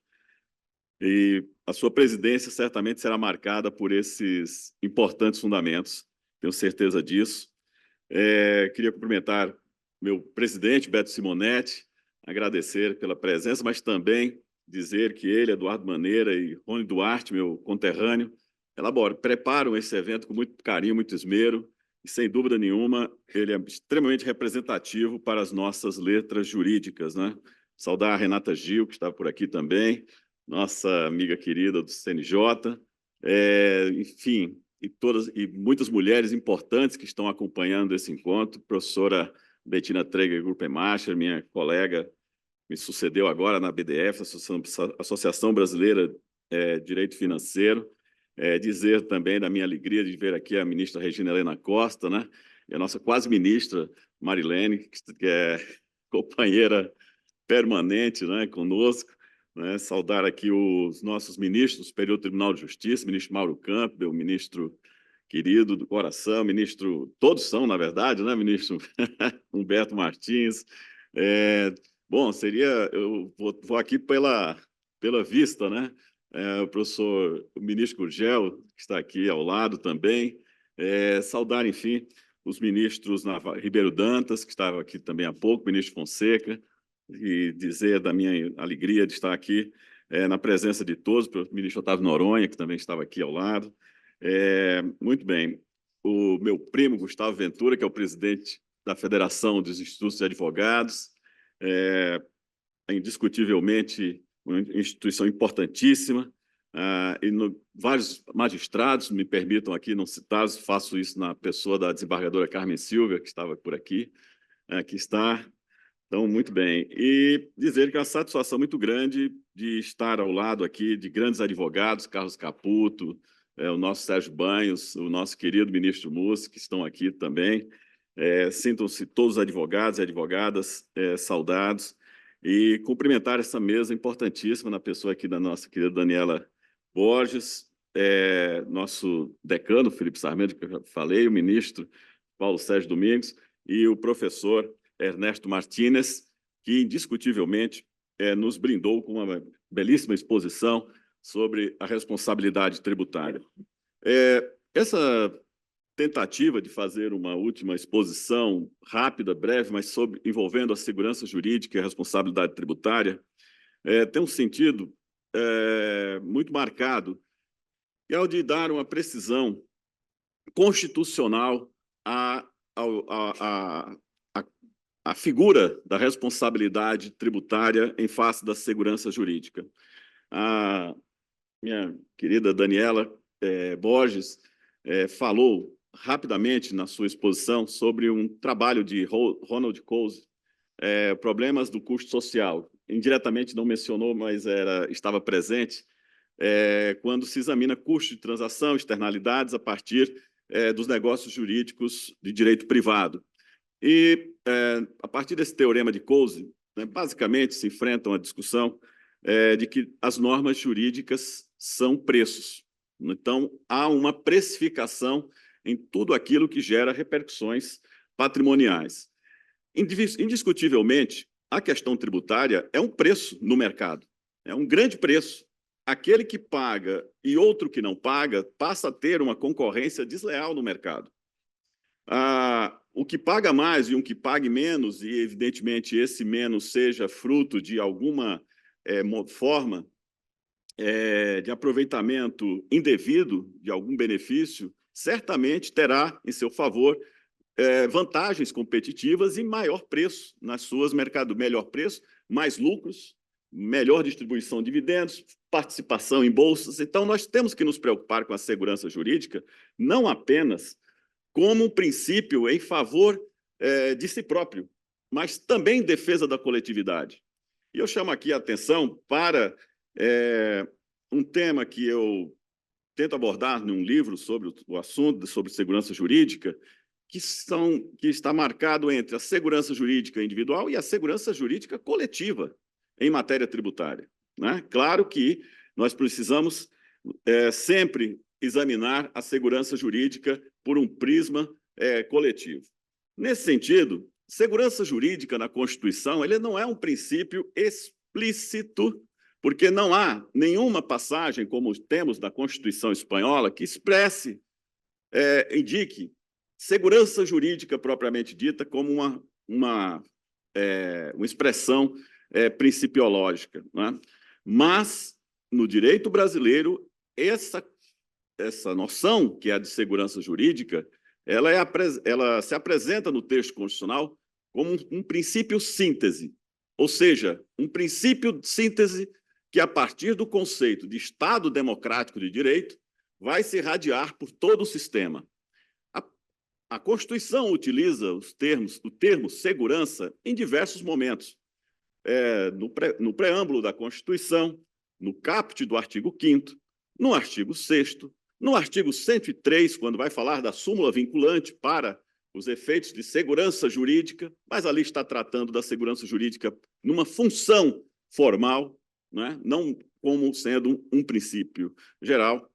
E a sua presidência certamente será marcada por esses importantes fundamentos, tenho certeza disso. Queria cumprimentar meu presidente, Beto Simonetti, agradecer pela presença, mas também dizer que ele, Eduardo Maneira e Rony Duarte, meu conterrâneo, preparam esse evento com muito carinho, muito esmero, e, sem dúvida nenhuma, ele é extremamente representativo para as nossas letras jurídicas, né? Saudar a Renata Gil, que está por aqui também, nossa amiga querida do CNJ, enfim, e muitas mulheres importantes que estão acompanhando esse encontro, professora Bettina Treger Gruppenmacher, minha colega, me sucedeu agora na BDF, Associação Brasileira de Direito Financeiro, dizer também da minha alegria de ver aqui a ministra Regina Helena Costa, né? E a nossa quase ministra Marilene, que é companheira permanente, né, conosco, né? Saudar aqui os nossos ministros do Superior Tribunal de Justiça, ministro Mauro Campbell, ministro querido do coração, ministro, todos são, na verdade, né, ministro Humberto Martins. Bom, eu vou aqui pela vista, né? O ministro Gurgel, que está aqui ao lado também, saudar, enfim, os ministros Ribeiro Dantas, que estava aqui também há pouco, ministro Fonseca, e dizer da minha alegria de estar aqui na presença de todos, o ministro Otávio Noronha, que também estava aqui ao lado. Muito bem. O meu primo, Gustavo Ventura, que é o presidente da Federação dos Institutos de Advogados, indiscutivelmente uma instituição importantíssima, e vários magistrados, me permitam aqui não citá-los, faço isso na pessoa da desembargadora Carmen Silva, que estava por aqui, que está. Então, muito bem. E dizer que é uma satisfação muito grande de estar ao lado aqui de grandes advogados, Carlos Caputo, o nosso Sérgio Banhos, o nosso querido ministro Mussi, que estão aqui também. Sintam-se todos os advogados e advogadas saudados. E cumprimentar essa mesa importantíssima na pessoa aqui da nossa querida Daniela Borges, nosso decano, Felipe Sarmento, que eu falei, o ministro Paulo Sérgio Domingos e o professor Ernesto Martínez, que indiscutivelmente nos brindou com uma belíssima exposição sobre a responsabilidade tributária. Essa tentativa de fazer uma última exposição rápida, breve, mas envolvendo a segurança jurídica e a responsabilidade tributária, tem um sentido muito marcado, que é o de dar uma precisão constitucional à figura da responsabilidade tributária em face da segurança jurídica. A minha querida Daniela Borges falou rapidamente na sua exposição sobre um trabalho de Ronald Coase, problemas do custo social. Indiretamente não mencionou, mas estava presente, quando se examina custo de transação, externalidades a partir dos negócios jurídicos de direito privado. E, a partir desse teorema de Coase, basicamente se enfrenta uma discussão de que as normas jurídicas são preços. Então, há uma precificação em tudo aquilo que gera repercussões patrimoniais. Indiscutivelmente, a questão tributária é um preço no mercado, é um grande preço. Aquele que paga e outro que não paga passa a ter uma concorrência desleal no mercado. O que paga mais e um que pague menos, e evidentemente esse menos seja fruto de alguma forma de aproveitamento indevido de algum benefício, certamente terá em seu favor vantagens competitivas e maior preço nas suas mercados, melhor preço, mais lucros, melhor distribuição de dividendos, participação em bolsas. Então, nós temos que nos preocupar com a segurança jurídica, não apenas como um princípio em favor de si próprio, mas também em defesa da coletividade. E eu chamo aqui a atenção para um tema que eu tento abordar num livro sobre o assunto, sobre segurança jurídica, que está marcado entre a segurança jurídica individual e a segurança jurídica coletiva em matéria tributária, né? Claro que nós precisamos sempre examinar a segurança jurídica por um prisma coletivo. Nesse sentido, segurança jurídica na Constituição ele não é um princípio explícito, porque não há nenhuma passagem, como temos na Constituição Espanhola, que expresse, indique segurança jurídica propriamente dita como uma expressão principiológica, né? Mas, no direito brasileiro, essa noção, que é a de segurança jurídica, ela se apresenta no texto constitucional como um princípio síntese, ou seja, um princípio de síntese que, a partir do conceito de Estado democrático de direito, vai se irradiar por todo o sistema. A Constituição utiliza o termo segurança em diversos momentos. No preâmbulo da Constituição, no caput do artigo 5º, no artigo 6º, no artigo 103, quando vai falar da súmula vinculante para os efeitos de segurança jurídica, mas ali está tratando da segurança jurídica numa função formal, não como sendo um princípio geral.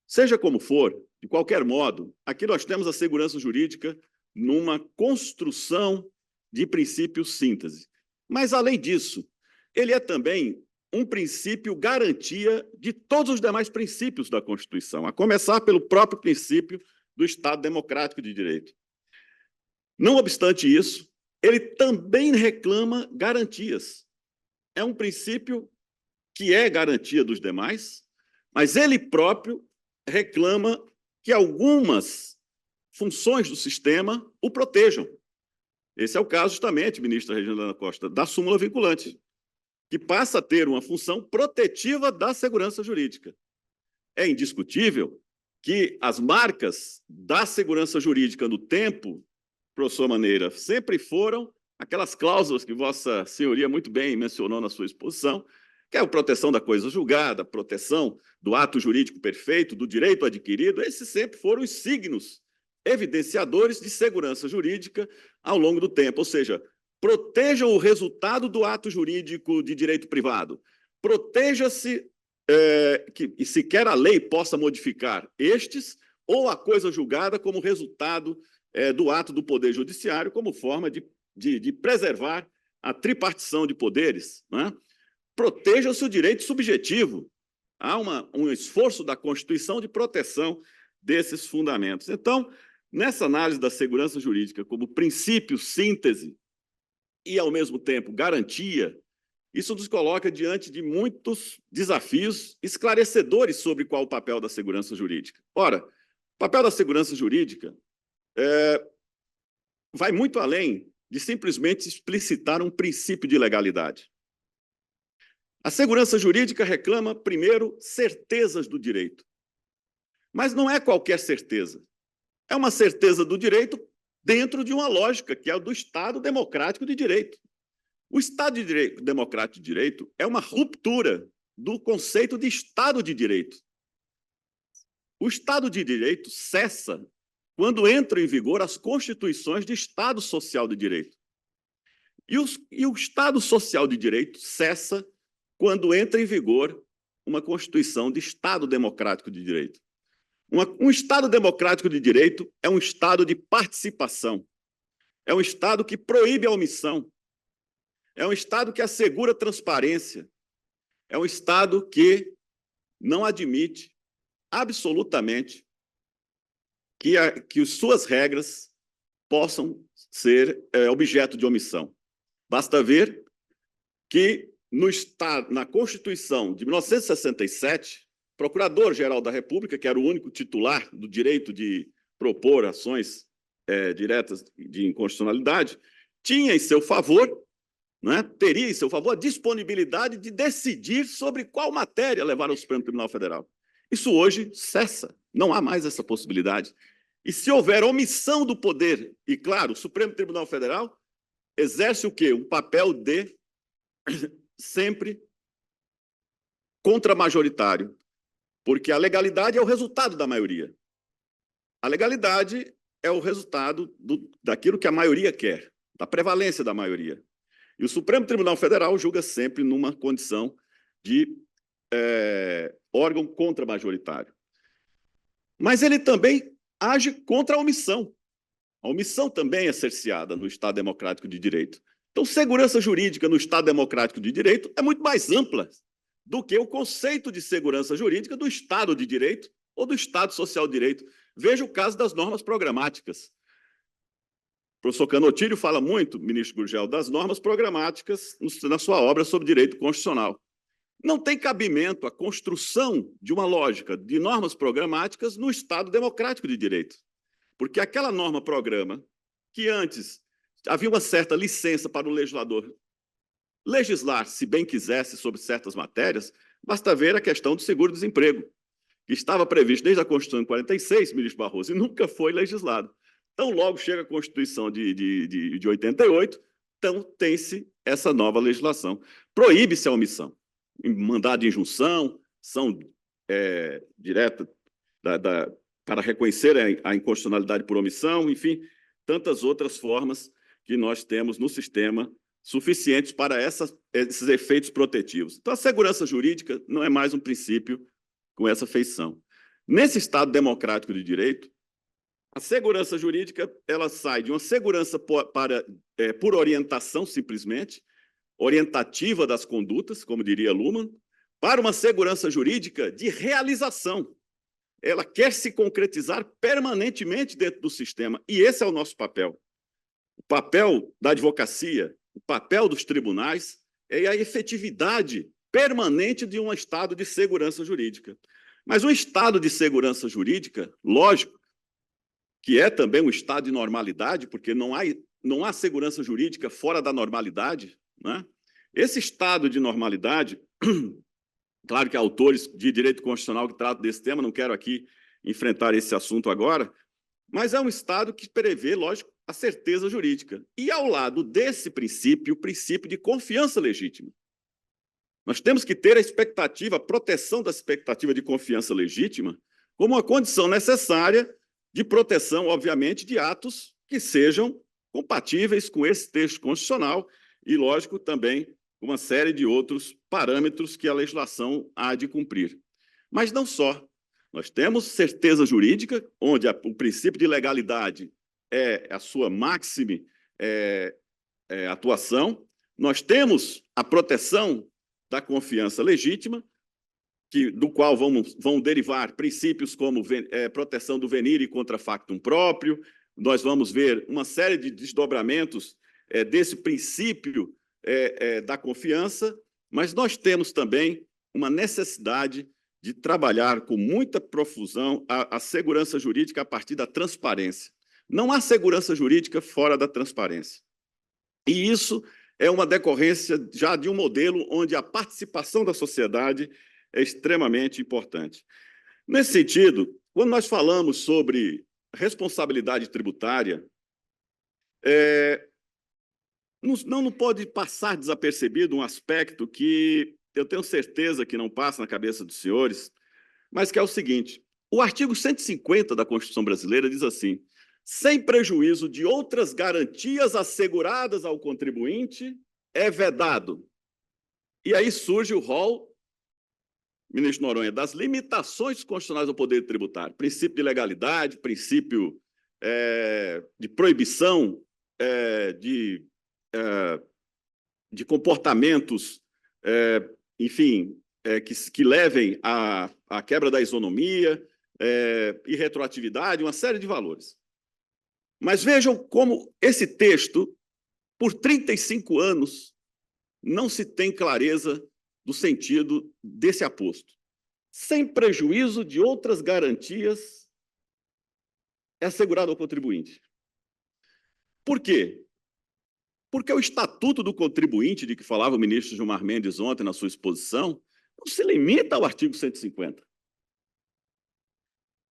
Seja como for, de qualquer modo, aqui nós temos a segurança jurídica numa construção de princípio síntese. Mas, além disso, ele é também um princípio garantia de todos os demais princípios da Constituição, a começar pelo próprio princípio do Estado democrático de direito. Não obstante isso, ele também reclama garantias. É um princípio que é garantia dos demais, mas ele próprio reclama que algumas funções do sistema o protejam. Esse é o caso, justamente, ministra Regina Costa, da súmula vinculante, que passa a ter uma função protetiva da segurança jurídica. É indiscutível que as marcas da segurança jurídica no tempo, professor Maneira, sempre foram aquelas cláusulas que Vossa Senhoria muito bem mencionou na sua exposição, que é a proteção da coisa julgada, a proteção do ato jurídico perfeito, do direito adquirido. Esses sempre foram os signos evidenciadores de segurança jurídica ao longo do tempo, ou seja, protejam o resultado do ato jurídico de direito privado, proteja-se que sequer a lei possa modificar estes ou a coisa julgada como resultado do ato do Poder Judiciário, como forma de preservar a tripartição de poderes, proteja-se o direito subjetivo. Há um esforço da Constituição de proteção desses fundamentos. Então, nessa análise da segurança jurídica como princípio síntese e, ao mesmo tempo, garantia, isso nos coloca diante de muitos desafios esclarecedores sobre qual o papel da segurança jurídica. Ora, o papel da segurança jurídica vai muito além de simplesmente explicitar um princípio de legalidade. A segurança jurídica reclama, primeiro, certezas do direito. Mas não é qualquer certeza. É uma certeza do direito dentro de uma lógica, que é a do Estado democrático de direito. O Estado democrático de direito é uma ruptura do conceito de Estado de direito. O Estado de direito cessa quando entram em vigor as constituições de Estado social de direito. E o Estado social de direito cessa quando entra em vigor uma Constituição de Estado democrático de direito. Um Estado democrático de direito é um Estado de participação, é um Estado que proíbe a omissão, é um Estado que assegura transparência, é um Estado que não admite absolutamente que suas regras possam ser objeto de omissão. Basta ver que na Constituição de 1967, o Procurador-Geral da República, que era o único titular do direito de propor ações diretas de inconstitucionalidade, tinha em seu favor, teria em seu favor a disponibilidade de decidir sobre qual matéria levar ao Supremo Tribunal Federal. Isso hoje cessa, não há mais essa possibilidade. E se houver omissão do poder, e claro, o Supremo Tribunal Federal exerce o quê? Um papel de sempre contramajoritário, porque a legalidade é o resultado da maioria. A legalidade é o resultado daquilo que a maioria quer, da prevalência da maioria. E o Supremo Tribunal Federal julga sempre numa condição de órgão contramajoritário. Mas ele também age contra a omissão. A omissão também é cerceada no Estado democrático de direito. Então, segurança jurídica no Estado democrático de direito é muito mais ampla do que o conceito de segurança jurídica do Estado de direito ou do Estado social de direito. Veja o caso das normas programáticas. O professor Canotilho fala muito, ministro Gurgel, das normas programáticas na sua obra sobre direito constitucional. Não tem cabimento a construção de uma lógica de normas programáticas no Estado democrático de direito. Porque aquela norma-programa, que antes havia uma certa licença para o legislador legislar, se bem quisesse, sobre certas matérias, basta ver a questão do seguro-desemprego, que estava previsto desde a Constituição de 46, ministro Barroso, e nunca foi legislado. Então, logo chega a Constituição de 88, então tem-se essa nova legislação. Proíbe-se a omissão. Mandado de injunção, ação direta para reconhecer a inconstitucionalidade por omissão, enfim, tantas outras formas que nós temos no sistema suficientes para esses efeitos protetivos. Então, a segurança jurídica não é mais um princípio com essa feição. Nesse Estado democrático de direito, a segurança jurídica ela sai de uma segurança por orientação, simplesmente, orientativa das condutas, como diria Luhmann, para uma segurança jurídica de realização. Ela quer se concretizar permanentemente dentro do sistema, e esse é o nosso papel. O papel da advocacia, o papel dos tribunais é a efetividade permanente de um estado de segurança jurídica. Mas um estado de segurança jurídica, lógico, que é também um estado de normalidade, porque não há segurança jurídica fora da normalidade, né? Esse estado de normalidade, claro que há autores de direito constitucional que tratam desse tema, não quero aqui enfrentar esse assunto agora, mas é um estado que prevê, lógico, a certeza jurídica. E, ao lado desse princípio, o princípio de confiança legítima. Nós temos que ter a proteção da expectativa de confiança legítima como uma condição necessária de proteção, obviamente, de atos que sejam compatíveis com esse texto constitucional e, lógico, também uma série de outros parâmetros que a legislação há de cumprir. Mas não só. Nós temos certeza jurídica, onde o princípio de legalidade é a sua máxima atuação. Nós temos a proteção da confiança legítima, do qual vão derivar princípios como proteção do venire contra factum próprio. Nós vamos ver uma série de desdobramentos desse princípio da confiança, mas nós temos também uma necessidade de trabalhar com muita profusão a segurança jurídica a partir da transparência. Não há segurança jurídica fora da transparência. E isso é uma decorrência já de um modelo onde a participação da sociedade é extremamente importante. Nesse sentido, quando nós falamos sobre responsabilidade tributária, não pode passar desapercebido um aspecto que eu tenho certeza que não passa na cabeça dos senhores, mas que é o seguinte: o artigo 150 da Constituição brasileira diz assim: sem prejuízo de outras garantias asseguradas ao contribuinte, é vedado. E aí surge o rol, ministro Noronha, das limitações constitucionais ao poder tributário. Princípio de legalidade, princípio de proibição de comportamentos, enfim, que levem à quebra da isonomia, e retroatividade, uma série de valores. Mas vejam como esse texto, por 35 anos, não se tem clareza do sentido desse aposto. Sem prejuízo de outras garantias é assegurado ao contribuinte. Por quê? Porque o Estatuto do Contribuinte, de que falava o ministro Gilmar Mendes ontem na sua exposição, não se limita ao artigo 150.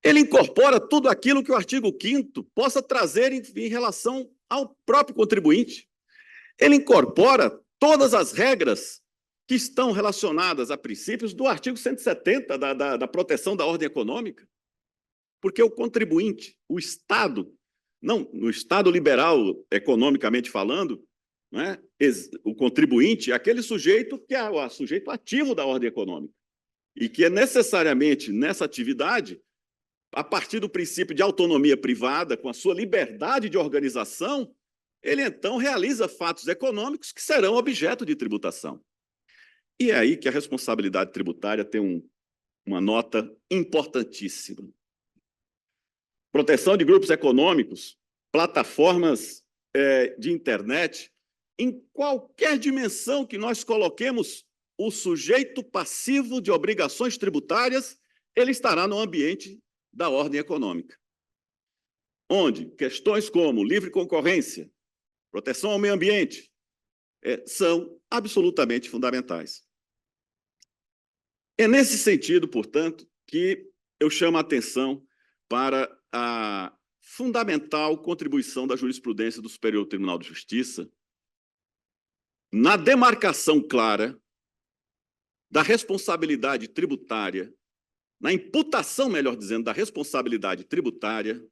Ele incorpora tudo aquilo que o artigo 5º possa trazer em relação ao próprio contribuinte. Ele incorpora todas as regras que estão relacionadas a princípios do artigo 170 da proteção da ordem econômica. Porque o contribuinte, o Estado, no Estado liberal, economicamente falando, né, o contribuinte é aquele sujeito que é o sujeito ativo da ordem econômica e que é necessariamente nessa atividade, a partir do princípio de autonomia privada, com a sua liberdade de organização, ele então realiza fatos econômicos que serão objeto de tributação. E é aí que a responsabilidade tributária tem uma nota importantíssima. Proteção de grupos econômicos, plataformas de internet, em qualquer dimensão que nós coloquemos o sujeito passivo de obrigações tributárias, ele estará no ambiente da ordem econômica. onde questões como livre concorrência, proteção ao meio ambiente, são absolutamente fundamentais. É nesse sentido, portanto, que eu chamo a atenção para a fundamental contribuição da jurisprudência do Superior Tribunal de Justiça na demarcação clara da responsabilidade tributária, na imputação, melhor dizendo, da responsabilidade tributária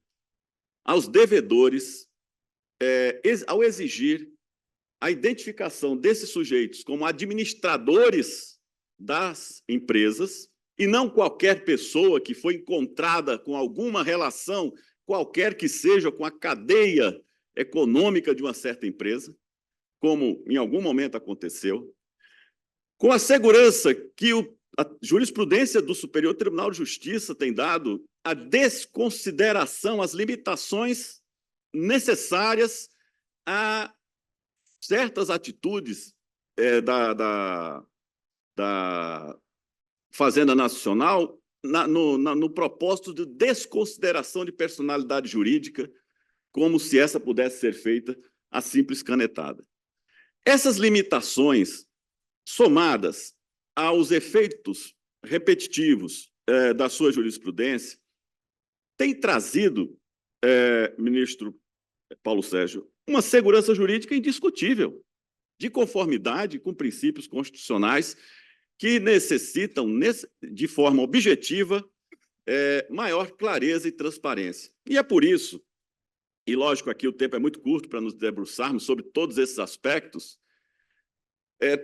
aos devedores, ao exigir a identificação desses sujeitos como administradores das empresas e não qualquer pessoa que foi encontrada com alguma relação, qualquer que seja, com a cadeia econômica de uma certa empresa, como em algum momento aconteceu, com a segurança que a jurisprudência do Superior Tribunal de Justiça tem dado a desconsideração, as limitações necessárias a certas atitudes da Fazenda Nacional no propósito de desconsideração de personalidade jurídica, como se essa pudesse ser feita a simples canetada. Essas limitações, somadas aos efeitos repetitivos da sua jurisprudência, têm trazido, ministro Paulo Sérgio, uma segurança jurídica indiscutível, de conformidade com princípios constitucionais que necessitam, de forma objetiva, maior clareza e transparência. E é por isso, e lógico, aqui o tempo é muito curto para nos debruçarmos sobre todos esses aspectos,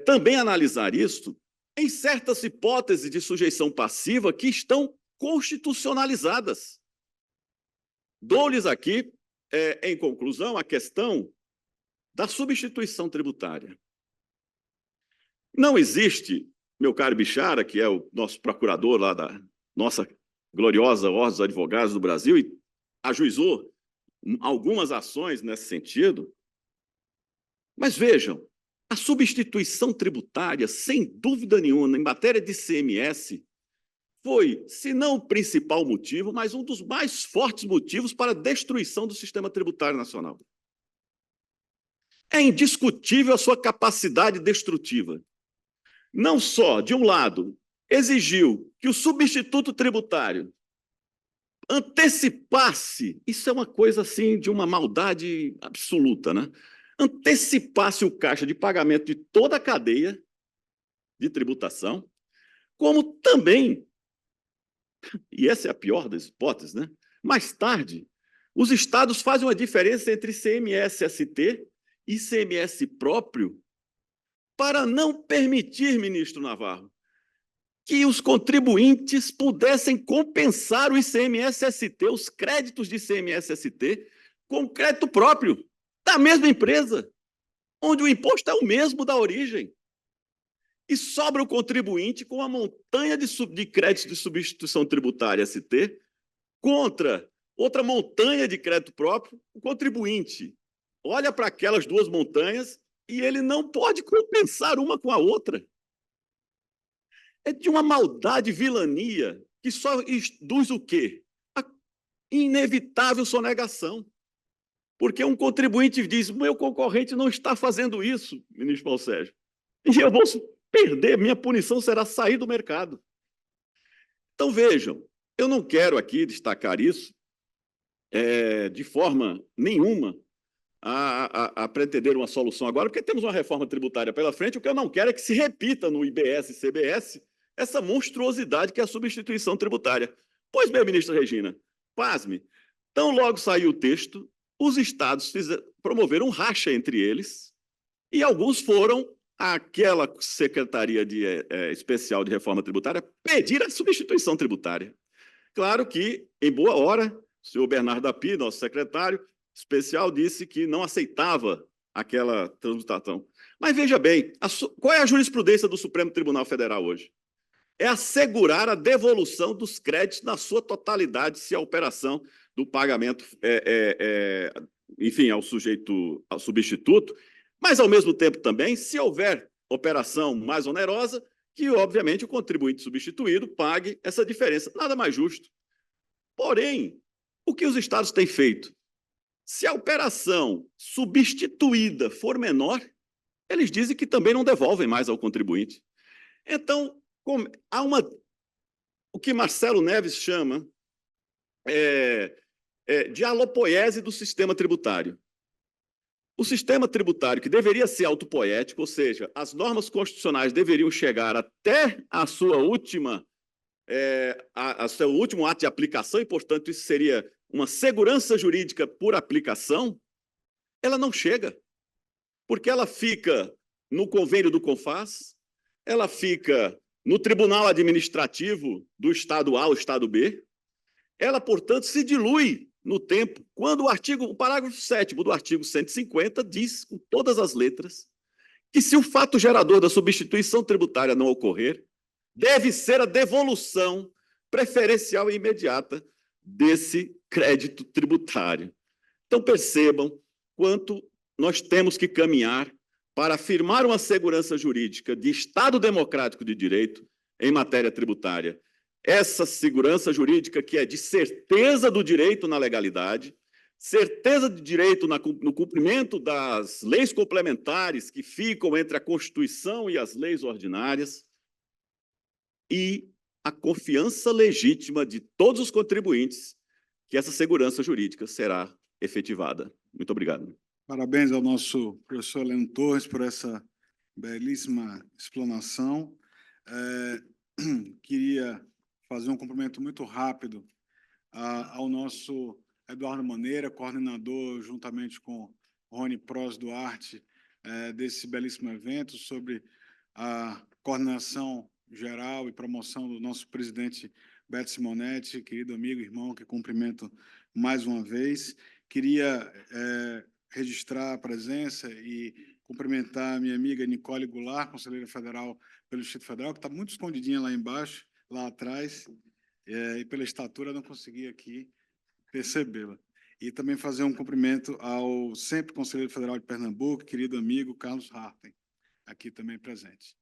também analisar isso em certas hipóteses de sujeição passiva que estão constitucionalizadas. Dou-lhes aqui, em conclusão, a questão da substituição tributária. Não existe, meu caro Bichara, que é o nosso procurador lá da nossa gloriosa Ordem dos Advogados do Brasil e ajuizou algumas ações nesse sentido, mas vejam, a substituição tributária, sem dúvida nenhuma, em matéria de ICMS, foi, se não o principal motivo, mas um dos mais fortes motivos para a destruição do sistema tributário nacional. É indiscutível a sua capacidade destrutiva. Não só, de um lado, exigiu que o substituto tributário antecipasse, isso é uma coisa assim de uma maldade absoluta, né? Antecipasse o caixa de pagamento de toda a cadeia de tributação, como também, e essa é a pior das hipóteses, né? Mais tarde, os estados fazem uma diferença entre ICMS-ST e ICMS próprio para não permitir, ministro Navarro, que os contribuintes pudessem compensar o ICMS-ST, os créditos de ICMS-ST, com crédito próprio da mesma empresa, onde o imposto é o mesmo da origem. E sobra o contribuinte com a montanha de créditos de substituição tributária ST contra outra montanha de crédito próprio. O contribuinte olha para aquelas duas montanhas e ele não pode compensar uma com a outra. É de uma maldade, vilania, que só induz o quê? A inevitável sonegação. Porque um contribuinte diz, meu concorrente não está fazendo isso, ministro Paulo Sérgio, e eu vou perder, minha punição será sair do mercado. Então, vejam, eu não quero aqui destacar isso de forma nenhuma a pretender uma solução agora, porque temos uma reforma tributária pela frente, o que eu não quero é que se repita no IBS e CBS essa monstruosidade que é a substituição tributária. Pois bem, ministra Regina, pasme, tão logo saiu o texto, os estados promoveram um racha entre eles e alguns foram àquela Secretaria Especial de Reforma Tributária pedir a substituição tributária. Claro que, em boa hora, o senhor Bernardo Api, nosso secretário especial, disse que não aceitava aquela transmutação. Mas veja bem, qual é a jurisprudência do Supremo Tribunal Federal hoje? É assegurar a devolução dos créditos na sua totalidade se a operação do pagamento, enfim, ao substituto, mas, ao mesmo tempo, também, se houver operação mais onerosa, que, obviamente, o contribuinte substituído pague essa diferença. Nada mais justo. Porém, o que os estados têm feito? Se a operação substituída for menor, eles dizem que também não devolvem mais ao contribuinte. Então, há o que Marcelo Neves chama de alopoiese do sistema tributário. O sistema tributário, que deveria ser autopoético, ou seja, as normas constitucionais deveriam chegar até a sua última, seu último ato de aplicação, e, portanto, isso seria uma segurança jurídica por aplicação, ela não chega, porque ela fica no convênio do CONFAS, ela fica no Tribunal Administrativo do Estado A ou Estado B, ela, portanto, se dilui no tempo, quando o parágrafo 7º do artigo 150 diz, com todas as letras, que se o fato gerador da substituição tributária não ocorrer, deve ser a devolução preferencial e imediata desse crédito tributário. Então, percebam quanto nós temos que caminhar para afirmar uma segurança jurídica de Estado democrático de direito em matéria tributária. Essa segurança jurídica que é de certeza do direito na legalidade, certeza de direito no cumprimento das leis complementares que ficam entre a Constituição e as leis ordinárias, e a confiança legítima de todos os contribuintes que essa segurança jurídica será efetivada. Muito obrigado. Parabéns ao nosso professor Heleno Torres por essa belíssima explanação. Queria fazer um cumprimento muito rápido ao nosso Eduardo Maneira, coordenador, juntamente com Rony Pros Duarte, desse belíssimo evento, sobre a coordenação geral e promoção do nosso presidente Beto Simonetti, querido amigo, irmão, que cumprimento mais uma vez. Queria registrar a presença e cumprimentar a minha amiga Nicole Goulart, conselheira federal pelo Distrito Federal, que está muito escondidinha lá embaixo, lá atrás, e pela estatura não consegui aqui percebê-la. E também fazer um cumprimento ao sempre conselheiro federal de Pernambuco, querido amigo Carlos Harten, aqui também presente.